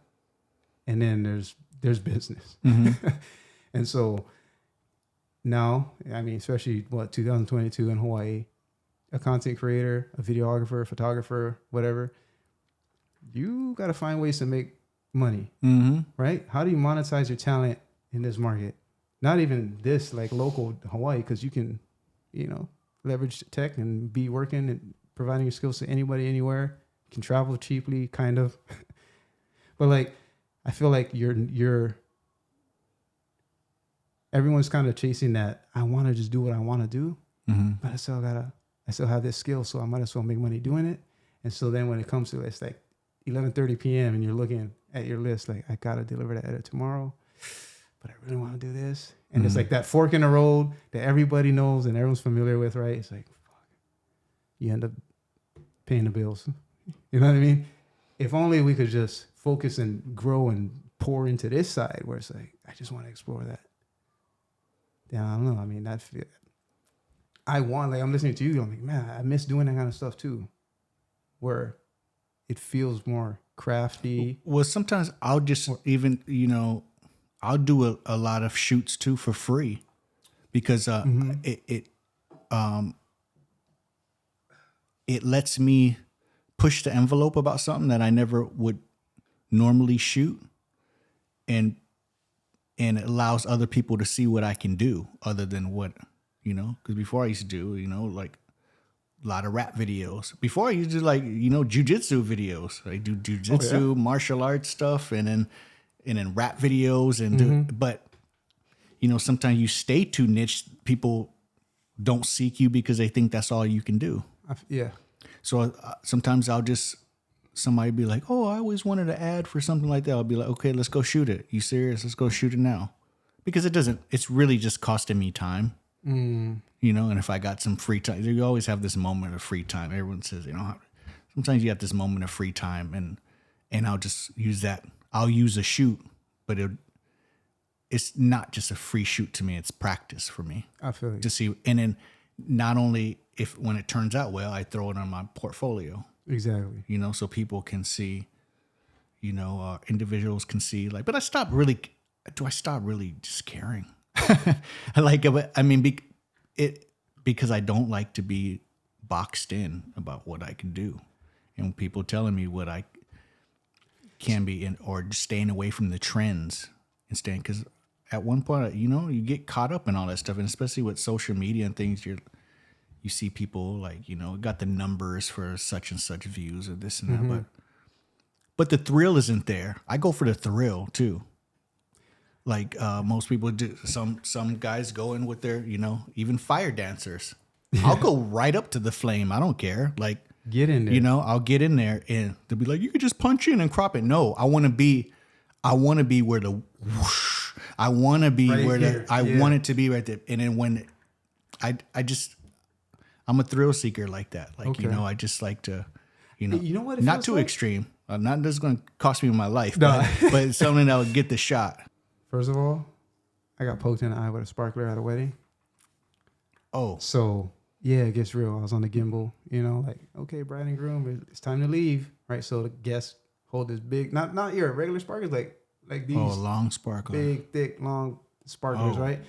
and then there's business. And so now, I mean, especially 2022 in Hawaii, a content creator, a videographer, photographer, whatever, you got to find ways to make money, right? How do you monetize your talent in this market? Not even this like local Hawaii, because you can, you know, leverage tech and be working and providing your skills to anybody, anywhere. Can travel cheaply, kind of. But like, I feel like everyone's kind of chasing that. I want to just do what I want to do, but I still have this skill, so I might as well make money doing it. And so then when it comes to, it's like 11:30 p.m. and you're looking at your list, like, I gotta deliver that edit tomorrow, but I really want to do this. And it's like that fork in the road that everybody knows and everyone's familiar with, right? It's like, fuck. You end up paying the bills. You know what I mean? If only we could just focus and grow and pour into this side where it's like, I just want to explore that. Yeah, I don't know. I mean, I'm listening to you. I'm like, man, I miss doing that kind of stuff too, where it feels more crafty. Well, sometimes I'll just I'll do a lot of shoots too for free because it lets me push the envelope about something that I never would normally shoot, and it allows other people to see what I can do other than what, because before I used to do, like a lot of rap videos. Before I used to do like, jujitsu videos. I do jujitsu, martial arts stuff, and then rap videos but sometimes you stay too niche. People don't seek you because they think that's all you can do. Yeah. So sometimes somebody be like, oh, I always wanted to ad for something like that. I'll be like, okay, let's go shoot it. You serious? Let's go shoot it now. Because it's really just costing me time. And if I got some free time, you always have this moment of free time. Everyone says, sometimes you have this moment of free time and I'll just use that. I'll use a shoot, but it's not just a free shoot to me. It's practice for me. I feel you. To see. And then not only when it turns out well, I throw it on my portfolio. Exactly. So people can see, individuals can see like, but I stop really just caring? Because I don't like to be boxed in about what I can do, and people telling me what I can be in, or just staying away from the trends and staying, because at one point, you get caught up in all that stuff, and especially with social media and things, you see people like, got the numbers for such and such views or this and that, but the thrill isn't there. I go for the thrill too. Like most people do. Some guys go in with their, even fire dancers. I'll go right up to the flame. I don't care. Like, get in there. I'll get in there and they'll be like, you could just punch in and crop it. No, I want to be where the whoosh. I want to be right where here. I want it to be right there. And then when I'm a thrill seeker like that. Like, okay. I just like to, what it not too extreme. Not that's going to cost me my life, but it's something that would get the shot. First of all, I got poked in the eye with a sparkler at a wedding. Oh. So, yeah, it gets real. I was on the gimbal, like, okay, bride and groom, it's time to leave, right? So the guests hold this big, not your regular sparklers, like these. Oh, long sparkler. Big, thick, long sparklers, right?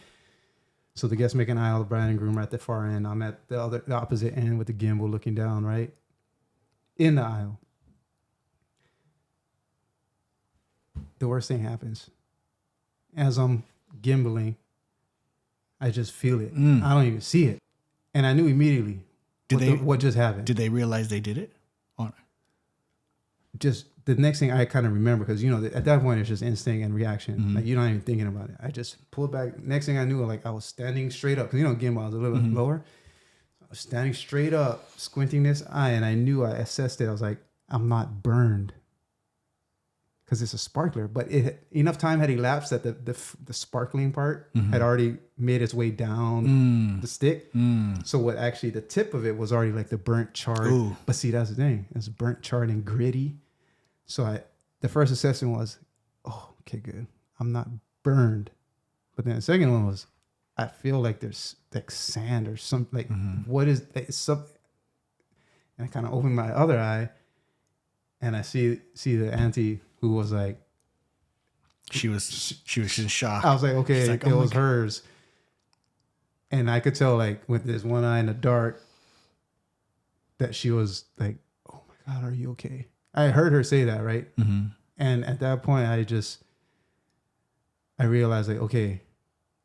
So the guests make an aisle, the bride and groom are at the far end. I'm at the opposite end with the gimbal looking down, right? In the aisle. The worst thing happens. As I'm gimbaling, I just feel it. I don't even see it. And I knew immediately what just happened. Did they realize they did it? Just the next thing I kind of remember, because, at that point, it's just instinct and reaction. Like, you're not even thinking about it. I just pulled back. Next thing I knew, like, I was standing straight up. Because, gimbal was a little bit lower. I was standing straight up, squinting this eye, and I knew I assessed it. I was like, I'm not burned. Because it's a sparkler, but enough time had elapsed that the sparkling part had already made its way down the stick. So what actually the tip of it was already like the burnt, charred. Ooh. But see, that's the thing. It's burnt, charred, and gritty. So the first assessment was, oh, okay, good. I'm not burned. But then the second one was, I feel like there's like sand or something. Like, what is something? And I kind of opened my other eye, and I see the auntie, who was like, she was in shock. I was like, okay, like, it was hers. And I could tell, like, with this one eye in the dark, that she was like, oh my God, are you okay? I heard her say that, right? And at that point, I realized, like, okay,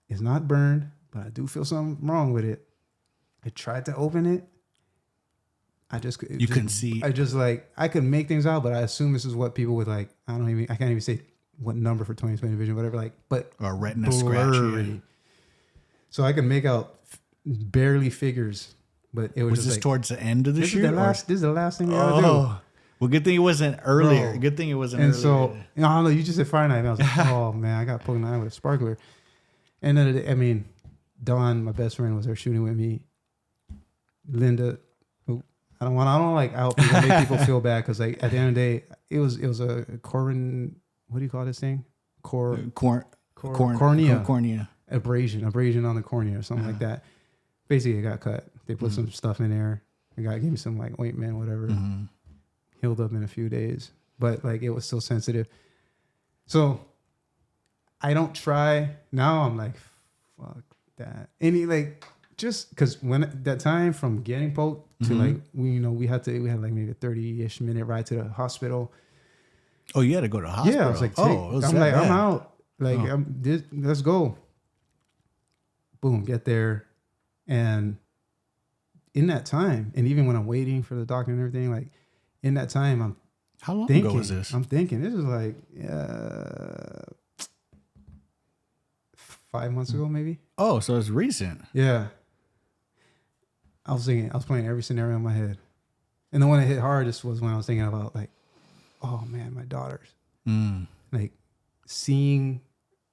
it's not burned, but I do feel something wrong with it. I tried to open it. Couldn't see. I just I could make things out, but I assume this is what people with I can't even say what number for 20/20 vision, whatever, or retina scratch. Yeah. So I could make out barely figures, but it was just this towards the end of the shoot? This is the last thing I gotta do. Well, good thing it wasn't earlier. Bro. Good thing it wasn't earlier. And so, I don't know, you just said fire knife. And I was like, oh man, I got poked in the eye with a sparkler. And then, Dawn, my best friend, was there shooting with me. Linda, I don't like out people, make people feel bad, because at the end of the day, it was a Corbin, what do you call this thing? cornea abrasion on the cornea or something like that. Basically, it got cut. They put some stuff in there. The guy gave me some like ointment, whatever. Healed up in a few days, but like it was still sensitive. So I don't try now. I'm like, fuck that. Like just because when that time from getting poked to like we had like maybe a 30-ish minute ride to the hospital. Oh, you had to go to the hospital. Yeah, I was like, I'm out. Like let's go. Boom, get there, and in that time, and even when I'm waiting for the doctor and everything, like in that time, how long ago was this? I'm thinking this is like 5 months ago, maybe. Oh, so it's recent. Yeah. I was playing every scenario in my head. And the one that hit hardest was when I was thinking about like, oh man, my daughters. Like seeing,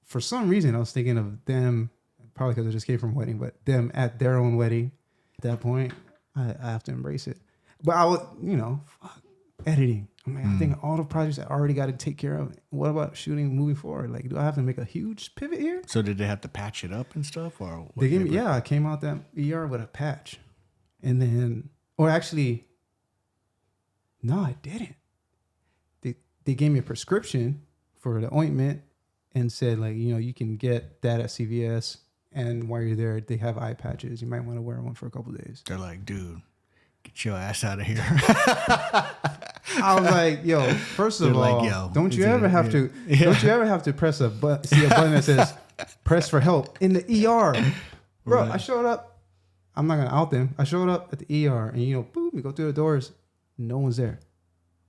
for some reason, I was thinking of them, probably because I just came from a wedding, but them at their own wedding. At that point, I have to embrace it. But I would, fuck, editing. I mean, I think all the projects I already got to take care of. What about shooting moving forward? Like, do I have to make a huge pivot here? So did they have to patch it up and stuff? Or they gave me, I came out that ER with a patch. And then, or actually, no, I didn't. They gave me a prescription for the ointment and said, like, you can get that at CVS. And while you're there, they have eye patches. You might want to wear one for a couple of days. They're like, dude, get your ass out of here. I was like, yo, first of all, like, don't you ever have to press a button, see a button that says press for help in the ER. Bro, right. I showed up. I'm not going to out them. I showed up at the ER and, boom, you go through the doors. No one's there.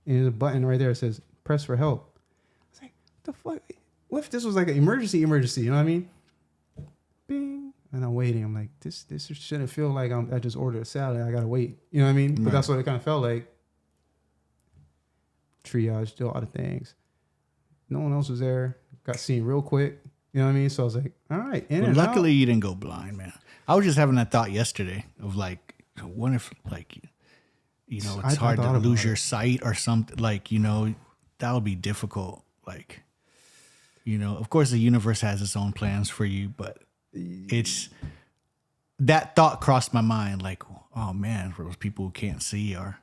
And there's a button right there that says press for help. I was like, what the fuck? What if this was like an emergency? You know what I mean? Bing. And I'm waiting. I'm like, this shouldn't feel like I just ordered a salad. I got to wait. You know what I mean? Right. But that's what it kind of felt like. Triage, do all the things. No one else was there. Got seen real quick. You know what I mean? So I was like, all right. Luckily, you didn't go blind, man. I was just having that thought yesterday of like, what if like, it's hard to lose your sight or something. Like, that would be difficult. Like, of course the universe has its own plans for you, but it's that thought crossed my mind. Like, oh man, for those people who can't see or,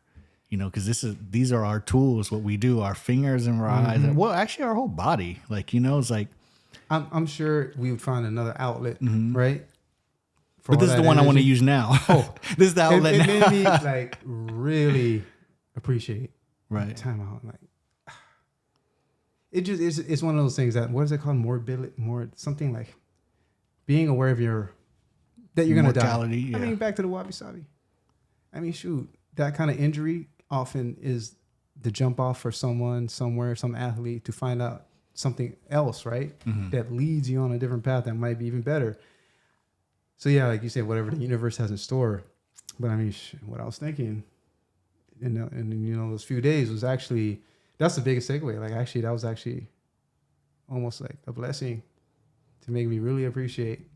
because these are our tools, what we do, our fingers and our eyes, and well, actually our whole body. Like, it's like, I'm sure we would find another outlet, right? But this is the one I want to use now. Oh, this is the outlet now. It made me like really appreciate time out. Like, it just it's one of those things that, what is it called? Something like being aware of that you're gonna die. Yeah. I mean, back to the wabi sabi. I mean, shoot, that kind of injury often is the jump off for someone somewhere, some athlete, to find out something else, right? That leads you on a different path that might be even better. So yeah, like you said, whatever the universe has in store. But I mean, what I was thinking, and those few days was actually, that's the biggest takeaway. Like actually, that was actually almost like a blessing to make me really appreciate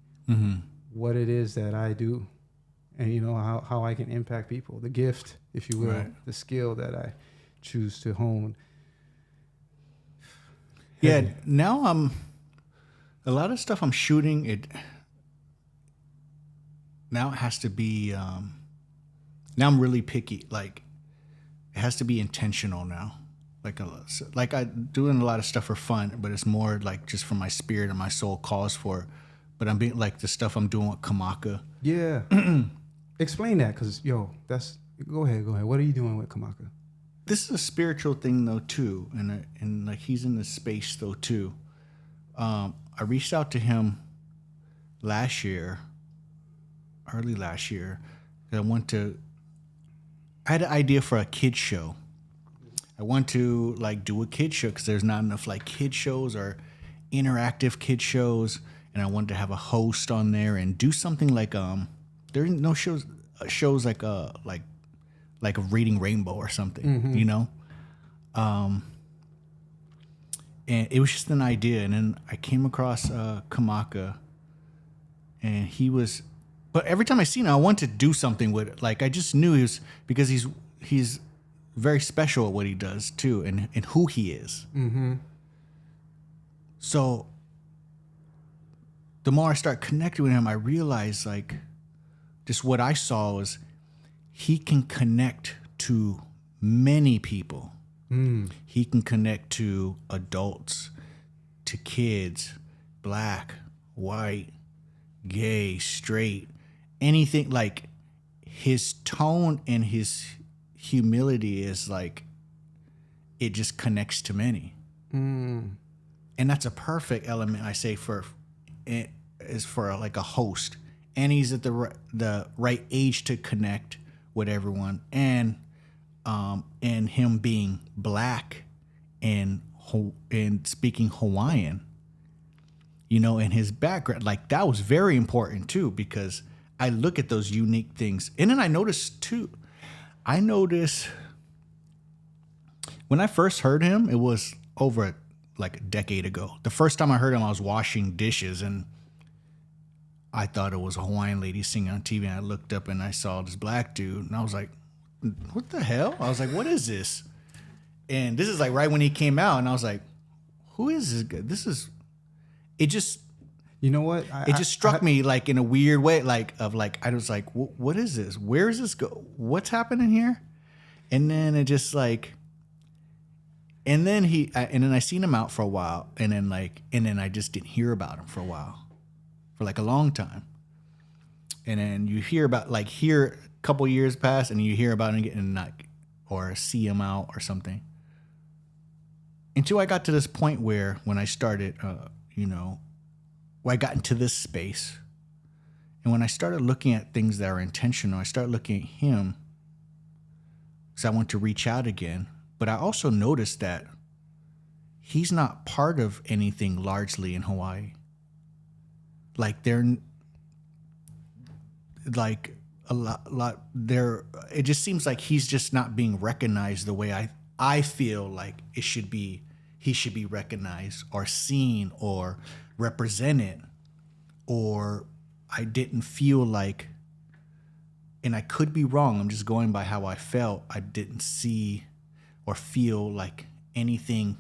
what it is that I do, and how I can impact people. The gift, if you will, the skill that I choose to hone. Yeah, now a lot of stuff I'm shooting it. Now it has to be, now I'm really picky. Like, it has to be intentional now. Like I doing a lot of stuff for fun, but it's more like just for my spirit and my soul calls for. But I'm being like the stuff I'm doing with Kamaka. Yeah. Explain that, because, go ahead. What are you doing with Kamaka? This is a spiritual thing though too. And like he's in this space though too. I reached out to him early last year. I had an idea for a kid show. I want to like do a kid show because there's not enough like kid shows or interactive kid shows, and I wanted to have a host on there and do something like there's no shows like a Reading Rainbow or something, and it was just an idea. And then I came across Kamaka, and he was. But every time I seen him, I wanted to do something with it. Like I just knew he was, because he's very special at what he does too, and who he is. So the more I start connecting with him, I realize like just what I saw was he can connect to many people. He can connect to adults, to kids, black, white, gay, straight, anything. Like his tone and his humility is like, it just connects to many. And that's a perfect element, I say, for like a host. And he's at the right age to connect with everyone. And him being black and speaking Hawaiian, you know, and his background, like that was very important too, because I look at those unique things. And then I noticed when I first heard him, it was over like a decade ago. The first time I heard him, I was washing dishes and I thought it was a Hawaiian lady singing on TV. And I looked up and I saw this black dude and I was like, what the hell? I was like, what is this? And this is like right when he came out and I was like, who is this guy? It just, you know what? It just struck me like in a weird way, I was like, what is this? Where is this go? What's happening here? And then it just like, and then I seen him out for a while and then I just didn't hear about him for a while, for like a long time. And then you hear about a couple years pass and you hear about him getting or see him out or something. Until I got to this point where when I started, where I got into this space. And when I started looking at things that are intentional, I started looking at him because I want to reach out again. But I also noticed that he's not part of anything largely in Hawaii. Like they're like a lot there. It just seems like he's just not being recognized the way I feel like he should be recognized or seen or represented. Or I didn't feel like, and I could be wrong, I'm just going by how I felt, I didn't see or feel like anything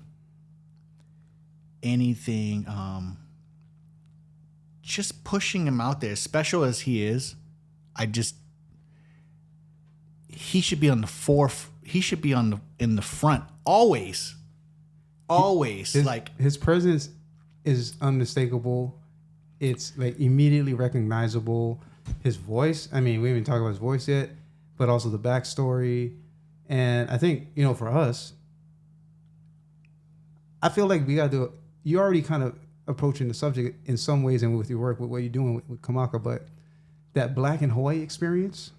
just pushing him out there, as special as he is. He should be on the he should be in the front always. His presence is unmistakable. It's like immediately recognizable. His voice, I mean, we haven't talked about his voice yet, but also the backstory. And I think, for us, I feel like we got to do it. You're already kind of approaching the subject in some ways and with your work, with what you're doing with Kamaka, but that Black in Hawaii experience,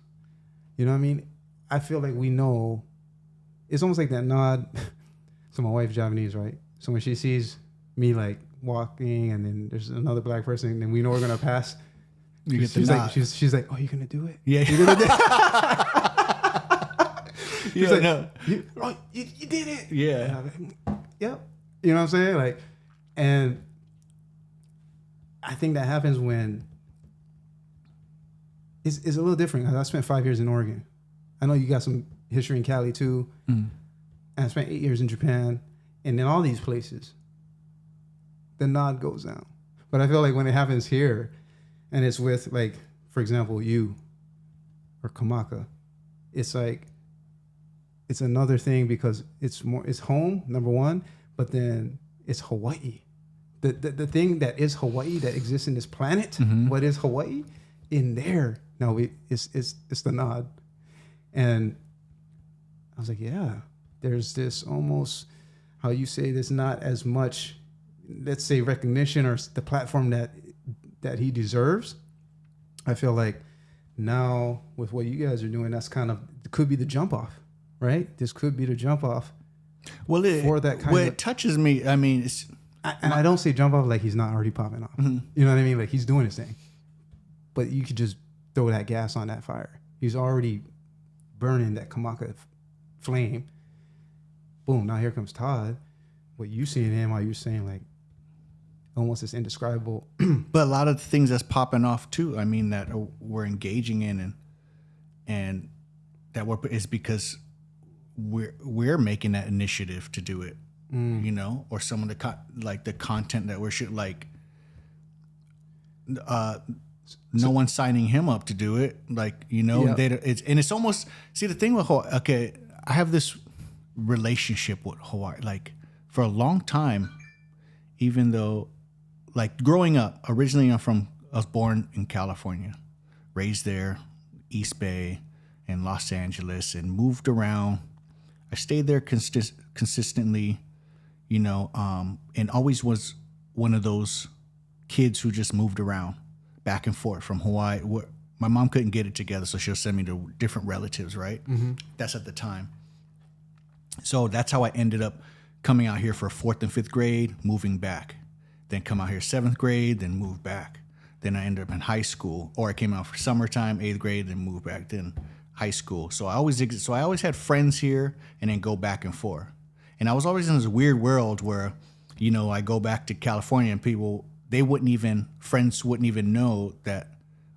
you know what I mean? I feel like we know, it's almost like that nod. So my wife's Japanese, right? So when she sees me like walking and then there's another black person and then we know we're going to pass, she's like, oh, you're going to do it? Yeah. You're going to do it? She's like, no. You did it. Yeah. Like, yep. You know what I'm saying? Like, and I think that happens when it's a little different. I spent 5 years in Oregon. I know you got some history in Cali too. Mm. And I spent 8 years in Japan. And in all these places, the nod goes down. But I feel like when it happens here, and it's with, like, for example, you or Kamaka, it's like, it's another thing because it's home, number one, but then it's Hawaii. The thing that is Hawaii, that exists in this planet, mm-hmm. What is Hawaii? In there, no, it's the nod. And I was like, yeah, there's this almost, how you say, there's not as much, let's say, recognition or the platform that he deserves. I feel like now with what you guys are doing, that's kind of, could be the jump off, right? This could be the jump off. Well, for that kind of, it touches me. I mean, I don't say jump off like he's not already popping off. Mm-hmm. You know what I mean? Like he's doing his thing, but you could just throw that gas on that fire. He's already burning that Kamaka flame. Boom! Now here comes Todd. What you see in him? Are you saying like almost this indescribable? But a lot of the things that's popping off too. I mean, that we're engaging in, and that is because we're making that initiative to do it. you know, or some of the like the content that we're like, no one's signing him up to do it. Like, you know, it's almost, see the thing with Hawaii, okay, I have this relationship with Hawaii, like for a long time, even though like growing up, originally I was born in California, raised there, East Bay and Los Angeles, and moved around. I stayed there consistently, you know, and always was one of those kids who just moved around back and forth from Hawaii. My mom couldn't get it together, so she'll send me to different relatives, right? Mm-hmm. That's at the time. So that's how I ended up coming out here for 4th and 5th grade, moving back. Then come out here 7th grade, then move back. Then I ended up in high school, or I came out for summertime, 8th grade, then moved back. Then high school. So I always had friends here, and then go back and forth. And I was always in this weird world where, you know, I go back to California and friends wouldn't even know that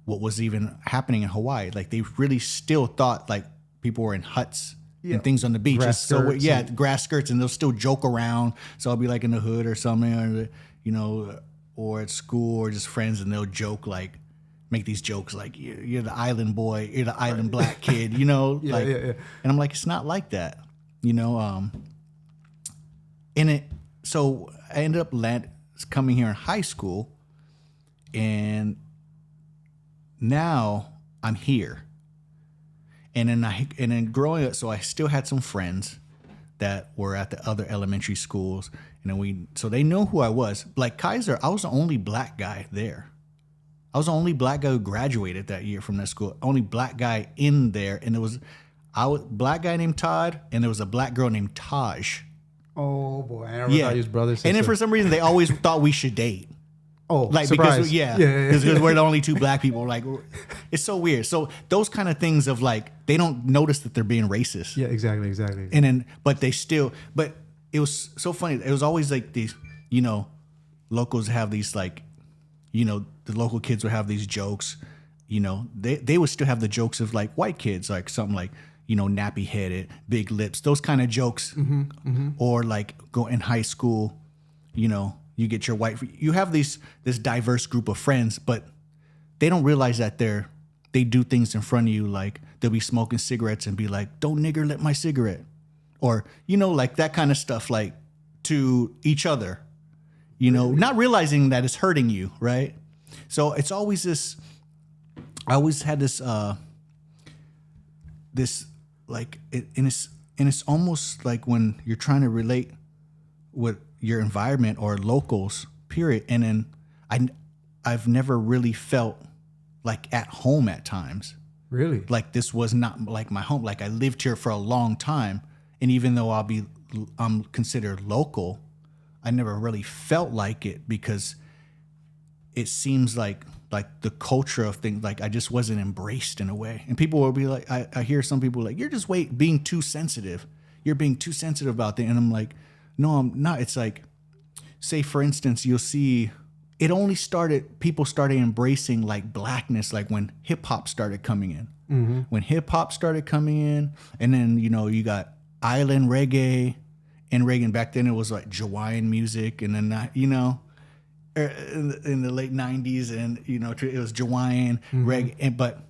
what was even happening in Hawaii. Like they really still thought like people were in huts and things on the beach. Grass skirts, and they'll still joke around. So I'll be like in the hood or something, or, you know, or at school or just friends, and they'll joke like, make these jokes like you're the island boy, you're the island black kid, you know, and I'm like, it's not like that, you know. So I ended up coming here in high school, and now I'm here. And then growing up, so I still had some friends that were at the other elementary schools, and then so they know who I was. Like Kaiser, I was the only black guy there. I was the only black guy who graduated that year from that school. Only black guy in there, and black guy named Todd, and there was a black girl named Taj. Oh boy, I never thought he was brothers. And then for some reason, they always thought we should date. Oh, like surprise. Because we're the only two black people. Like, it's so weird. So those kind of things of like, they don't notice that they're being racist. Yeah, exactly. And then, but it was so funny. It was always like these, you know, locals have these like, you know, the local kids would have these jokes. You know, they would still have the jokes of like white kids, like something like, you know, nappy headed, big lips, those kind of jokes. Mm-hmm, mm-hmm. Or like go in high school, you know, you get you have this diverse group of friends, but they don't realize that they do things in front of you. Like they'll be smoking cigarettes and be like, don't nigger lit my cigarette. Or, you know, like that kind of stuff, like to each other, you know, not realizing that it's hurting you. Right. So it's always I always had this like, and it's almost like when you're trying to relate with your environment or locals, period. And then I've never really felt like at home at times. Really? Like this was not like my home. Like I lived here for a long time. And even though I'm considered local, I never really felt like it, because it seems like the culture of things, like I just wasn't embraced in a way. And people will be like, I hear some people like, you're just being too sensitive. You're being too sensitive about that. And I'm like, no, I'm not. It's like, say for instance, you'll see people started embracing like blackness, like when hip hop started coming in. Mm-hmm. When hip hop started coming in, and then, you know, you got island reggae, and reggae back then it was like Hawaiian music, and then, you know, in the late 90s, and, you know, it was Hawaiian reggae, and but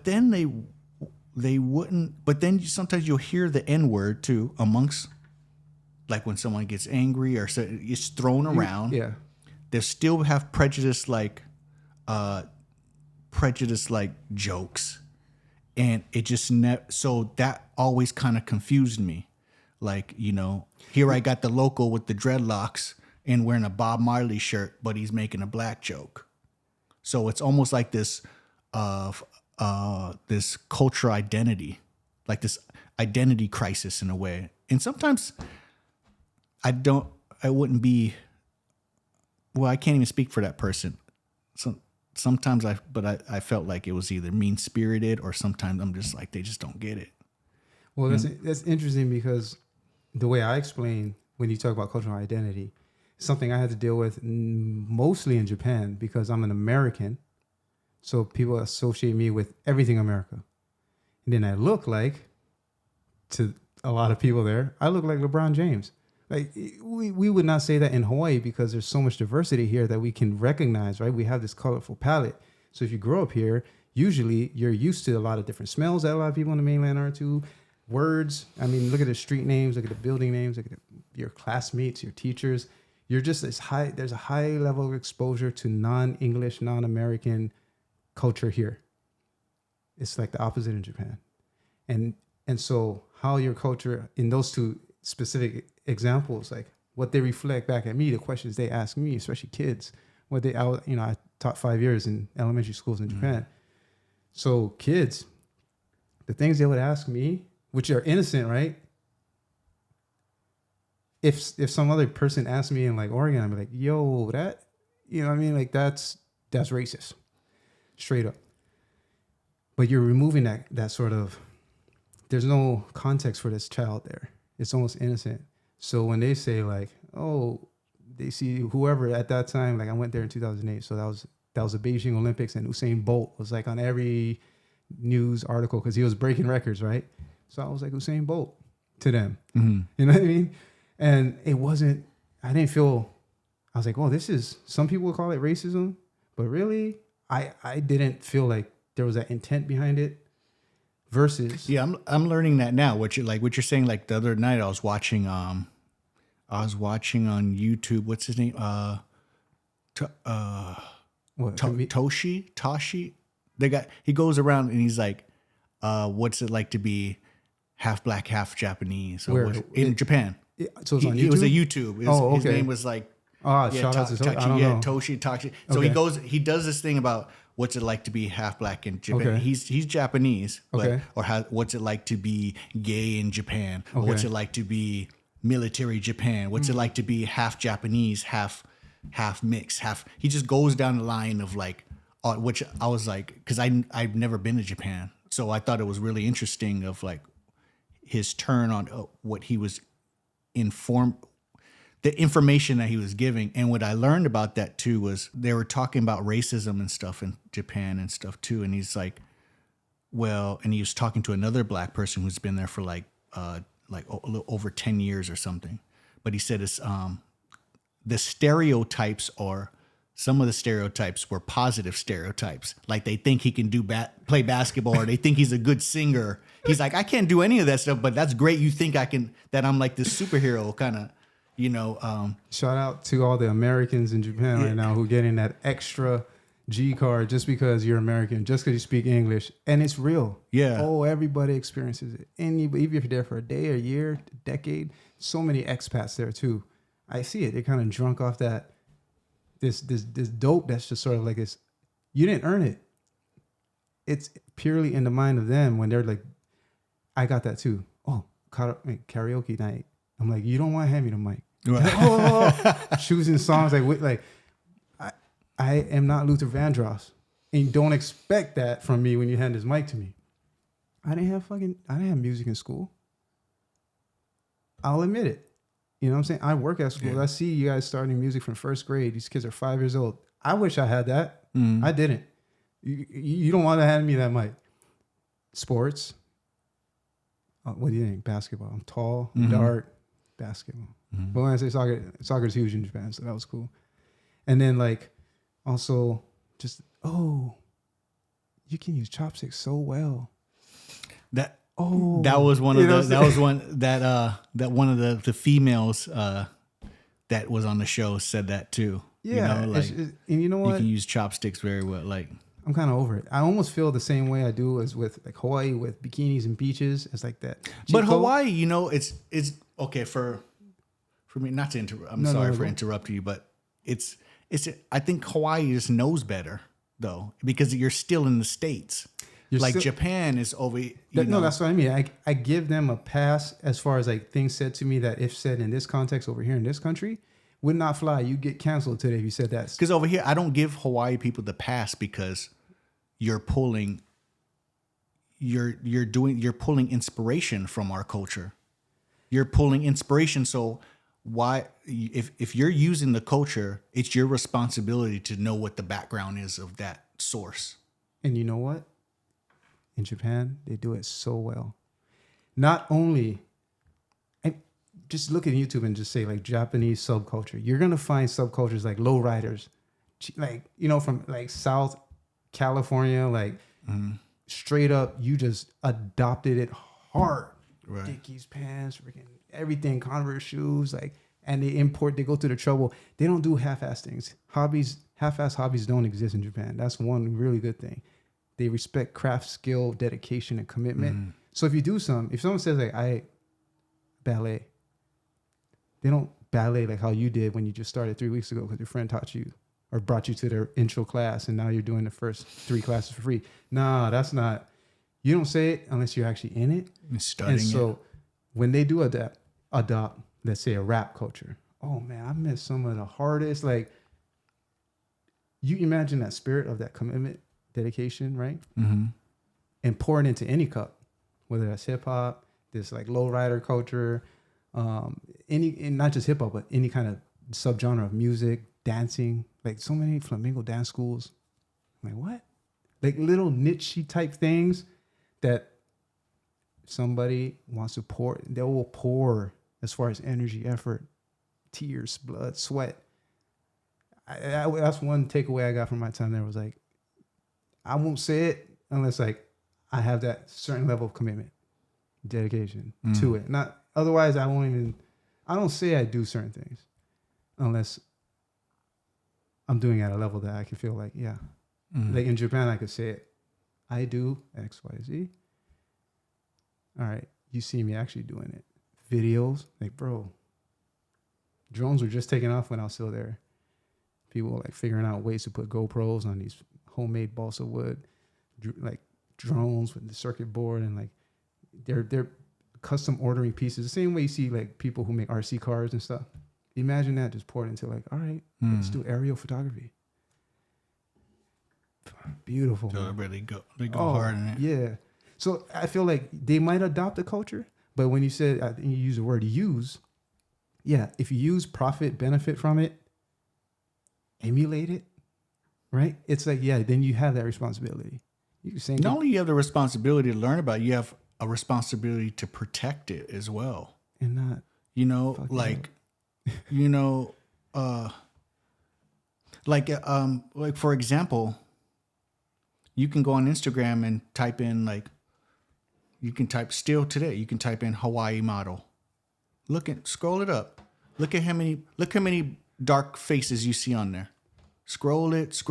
then they wouldn't, but then sometimes you'll hear the N-word too amongst, like when someone gets angry or it's thrown around. Yeah. They still have prejudice like jokes. And it just so that always kind of confused me. Like, you know, here I got the local with the dreadlocks and wearing a Bob Marley shirt, but he's making a black joke. So it's almost like this this cultural identity, like this identity crisis in a way. And sometimes I can't even speak for that person. Sometimes I felt like it was either mean spirited, or sometimes I'm just like, they just don't get it. Well, that's interesting, because the way I explain when you talk about cultural identity, something I had to deal with mostly in Japan, because I'm an American. So people associate me with everything America. And then I look like, to a lot of people there. I look like LeBron James. Like we would not say that in Hawaii because there's so much diversity here that we can recognize, right? We have this colorful palette. So if you grow up here, usually you're used to a lot of different smells that a lot of people on the mainland are too. Words. I mean, look at the street names, look at the building names, look at your classmates, your teachers. You're just as high. There's a high level of exposure to non-English, non-American culture here. It's like the opposite in Japan. And so how your culture in those two specific examples, like what they reflect back at me, the questions they ask me, especially kids, I taught 5 years in elementary schools in Japan. So kids, the things they would ask me, which are innocent, right? If some other person asked me in like Oregon, I'd be like, yo, that, you know what I mean? Like that's racist, straight up. But you're removing that sort of, there's no context for this child there. It's almost innocent. So when they say like, oh, they see whoever at that time, like I went there in 2008. So that was the Beijing Olympics, and Usain Bolt was like on every news article because he was breaking records, right? So I was like Usain Bolt to them. Mm-hmm. You know what I mean? And it wasn't, I didn't feel, I was like, oh, this is, some people would call it racism, but really, I didn't feel like there was that intent behind it. Versus, yeah, I'm learning that now. What you're saying, like the other night, I was watching on YouTube. What's his name? Toshi. He goes around and he's like, what's it like to be half black, half Japanese? In Japan. So it's on YouTube? It was a YouTube. His name was like, shout out to Toshi. I don't know. Toshi. So he does this thing about what's it like to be half black in Japan. Okay. He's Japanese, but what's it like to be gay in Japan? Or what's it like to be military Japan? What's it like to be half Japanese, half mixed, he just goes down the line of like, which I was like, because I've never been to Japan. So I thought it was really interesting of like his turn on what he was the information that he was giving. And what I learned about that too was they were talking about racism and stuff in Japan and stuff too. And he's like, well, and he was talking to another black person who's been there for like a little over 10 years or something. But he said it's the stereotypes are, some of the stereotypes were positive stereotypes. Like they think he can play basketball, or they think he's a good singer. He's like, I can't do any of that stuff, but that's great. You think that I'm like this superhero kind of, Shout out to all the Americans in Japan right now who are getting that extra G card just because you're American, just because you speak English. And it's real. Yeah. Oh, everybody experiences it. Even if you're there for a day, a year, a decade, so many expats there too. I see it. They're kind of drunk off that. This dope that's just sort of like this. You didn't earn it. It's purely in the mind of them when they're like, I got that too. Oh, karaoke night. I'm like, you don't want to hand me the mic. Right. Choosing songs like I am not Luther Vandross, and don't expect that from me when you hand this mic to me. I didn't have music in school. I'll admit it. You know what I'm saying? I work at school. Yeah. I see you guys starting music from first grade. These kids are 5 years old. I wish I had that. I didn't. You don't want to hand me that mic. Sports. What do you think? Basketball. I'm tall, dark, basketball. But when I say soccer's huge in Japan, so that was cool. And then like also just, you can use chopsticks so well. That was one of one of the females that was on the show said that too. Yeah, and you know what? You can use chopsticks very well. Like I'm kind of over it. I almost feel the same way I do as with like Hawaii with bikinis and beaches. It's like that. But Hawaii, it's okay for me not to interrupt. I'm sorry for interrupting you, but it's. I think Hawaii just knows better though, because you're still in the States. Japan is over. No, that's what I mean. I give them a pass as far as like things said to me that if said in this context over here in this country would not fly. You get canceled today if you said that. Because over here, I don't give Hawaii people the pass because you're pulling inspiration from our culture. You're pulling inspiration. So why, if you're using the culture, it's your responsibility to know what the background is of that source. And you know what? In Japan, they do it so well. Not only just look at YouTube and just say like Japanese subculture. You're gonna find subcultures like lowriders, like from like South California, like straight up. You just adopted it hard. Right. Dickies pants, freaking everything, Converse shoes, like, and they go through the trouble. They don't do half-ass things. Half-ass hobbies don't exist in Japan. That's one really good thing. They respect craft skill, dedication, and commitment. So if someone says like, I ballet, they don't ballet like how you did when you just started 3 weeks ago because your friend taught you or brought you to their intro class and now you're doing the first 3 classes for free. Nah, that's not. You don't say it unless you're actually in it. And so when they do adopt, let's say, a rap culture, oh man, I miss some of the hardest. Like, you imagine that spirit of that commitment, dedication, right? And pour it into any cup, whether that's hip hop, this like lowrider culture, and not just hip hop, but any kind of subgenre of music, dancing. Like so many flamenco dance schools. I'm like, what? Like little niche type things that somebody wants to pour, they will pour as far as energy, effort, tears, blood, sweat. That's one takeaway I got from my time there was like, I won't say it unless like I have that certain level of commitment, dedication to it. Not otherwise, I don't say I do certain things unless I'm doing it at a level that I can feel like, yeah. Like in Japan, I could say it. I do X, Y, Z. All right. You see me actually doing it. Videos. Like, bro, drones were just taking off when I was still there. People were like figuring out ways to put GoPros on these homemade balsa wood, like drones with the circuit board, and like they're custom ordering pieces. The same way you see like people who make RC cars and stuff. Imagine that just poured into like, all right, let's do aerial photography. Beautiful. So they go hard in it. Yeah. So I feel like they might adopt the culture, but when you said, I think you use the word use, yeah, if you use profit, benefit from it, emulate it, right? It's like, yeah, then you have that responsibility. Not only you have the responsibility to learn about it, you have a responsibility to protect it as well. And not, like for example, you can go on Instagram and type in you can type in Hawaii model. Scroll it up. Look how many dark faces you see on there. Scroll it,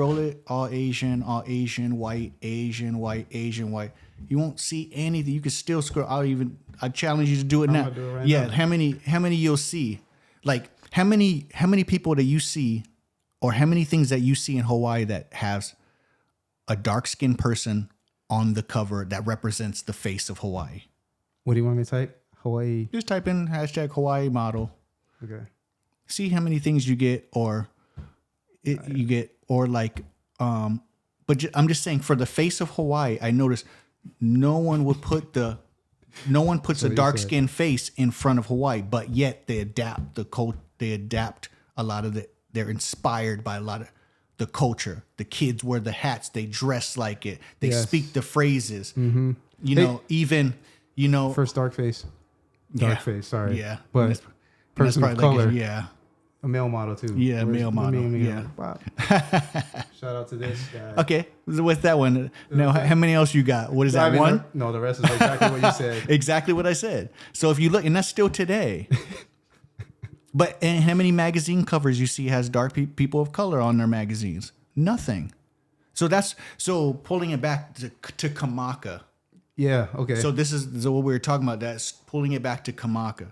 all Asian, white, Asian, white, Asian, white. You won't see anything. You can still scroll. I challenge you to do it now. Do it right now. How many you'll see? Like how many people that you see, or how many things that you see in Hawaii that has a dark-skinned person on the cover that represents the face of Hawaii? What do you want me to type? Hawaii. Just type in #Hawaii model. Okay. See how many things you get, but I'm just saying, for the face of Hawaii, I noticed no one puts a dark-skinned face in front of Hawaii, but yet they adapt a lot of they're inspired by a lot of the culture. The kids wear the hats, they dress like it, they speak the phrases. First dark face. Sorry. Yeah. But person of color. Yeah. A male model too. Yeah, male model. Wow. Shout out to this guy. Okay, with that one. Now, how many else you got? What is that, one? No, the rest is exactly what you said. Exactly what I said. So if you look, and that's still today. And how many magazine covers you see has dark people of color on their magazines? Nothing. So pulling it back to Kamaka. Yeah. Okay. So this is what we were talking about. That's pulling it back to Kamaka.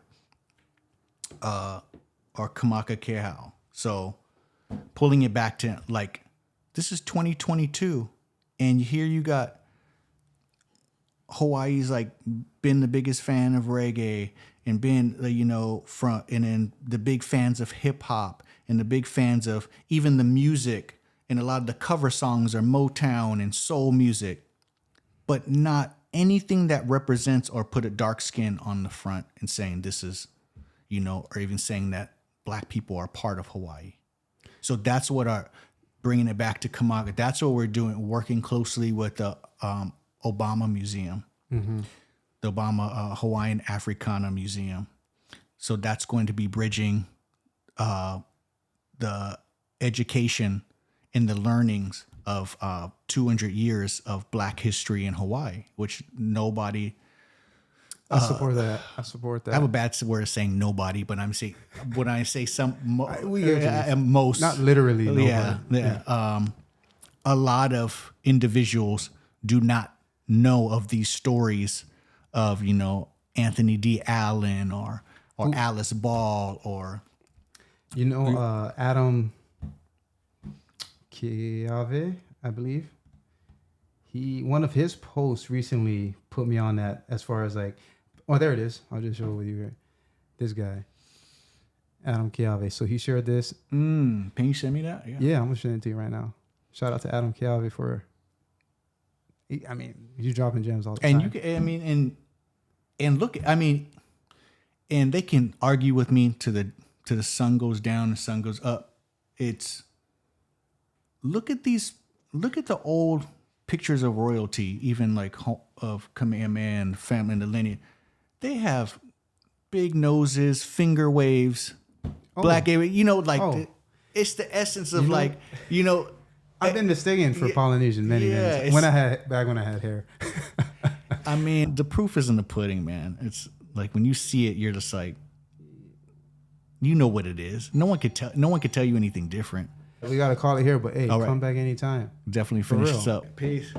Or Kamaka Kehau. So pulling it back to this is 2022, and here you got Hawaii's been the biggest fan of reggae, and been and then the big fans of hip hop, and the big fans of even the music, and a lot of the cover songs are Motown and soul music, but not anything that represents or put a dark skin on the front and saying this is, or even saying that Black people are part of Hawaii. So that's what bringing it back to Kamaka. That's what we're doing, working closely with the Obama Museum, the Obama Hawaiian Africana Museum. So that's going to be bridging the education and the learnings of 200 years of Black history in Hawaii, which nobody. I support that. I have a bad word of saying nobody, but I'm saying when I say some, most, not literally. Nobody. Yeah. A lot of individuals do not know of these stories of, you know, Anthony D. Allen or Alice Ball or, you know, Adam Keave, I believe. One of his posts recently put me on that as far as like, oh, there it is. I'll just show it with you here. This guy, Adam Keave. So he shared this. Can you send me that? Yeah, I'm gonna send it to you right now. Shout out to Adam Keave for. I mean, he's dropping gems all the time. And you can, I mean, and look, I mean, and they can argue with me to the sun goes down, the sun goes up. It's look at the old pictures of royalty, even like of Kamehameha and family and the lineage. They have big noses, finger waves, black area. You know, like it's the essence of like, you know. I've been mistaken for Polynesian many years. When I had hair. I mean, the proof is in the pudding, man. It's like when you see it, you're just like, you know what it is. No one could tell you anything different. We gotta call it here, but hey, come back anytime. Definitely finish this up. Peace.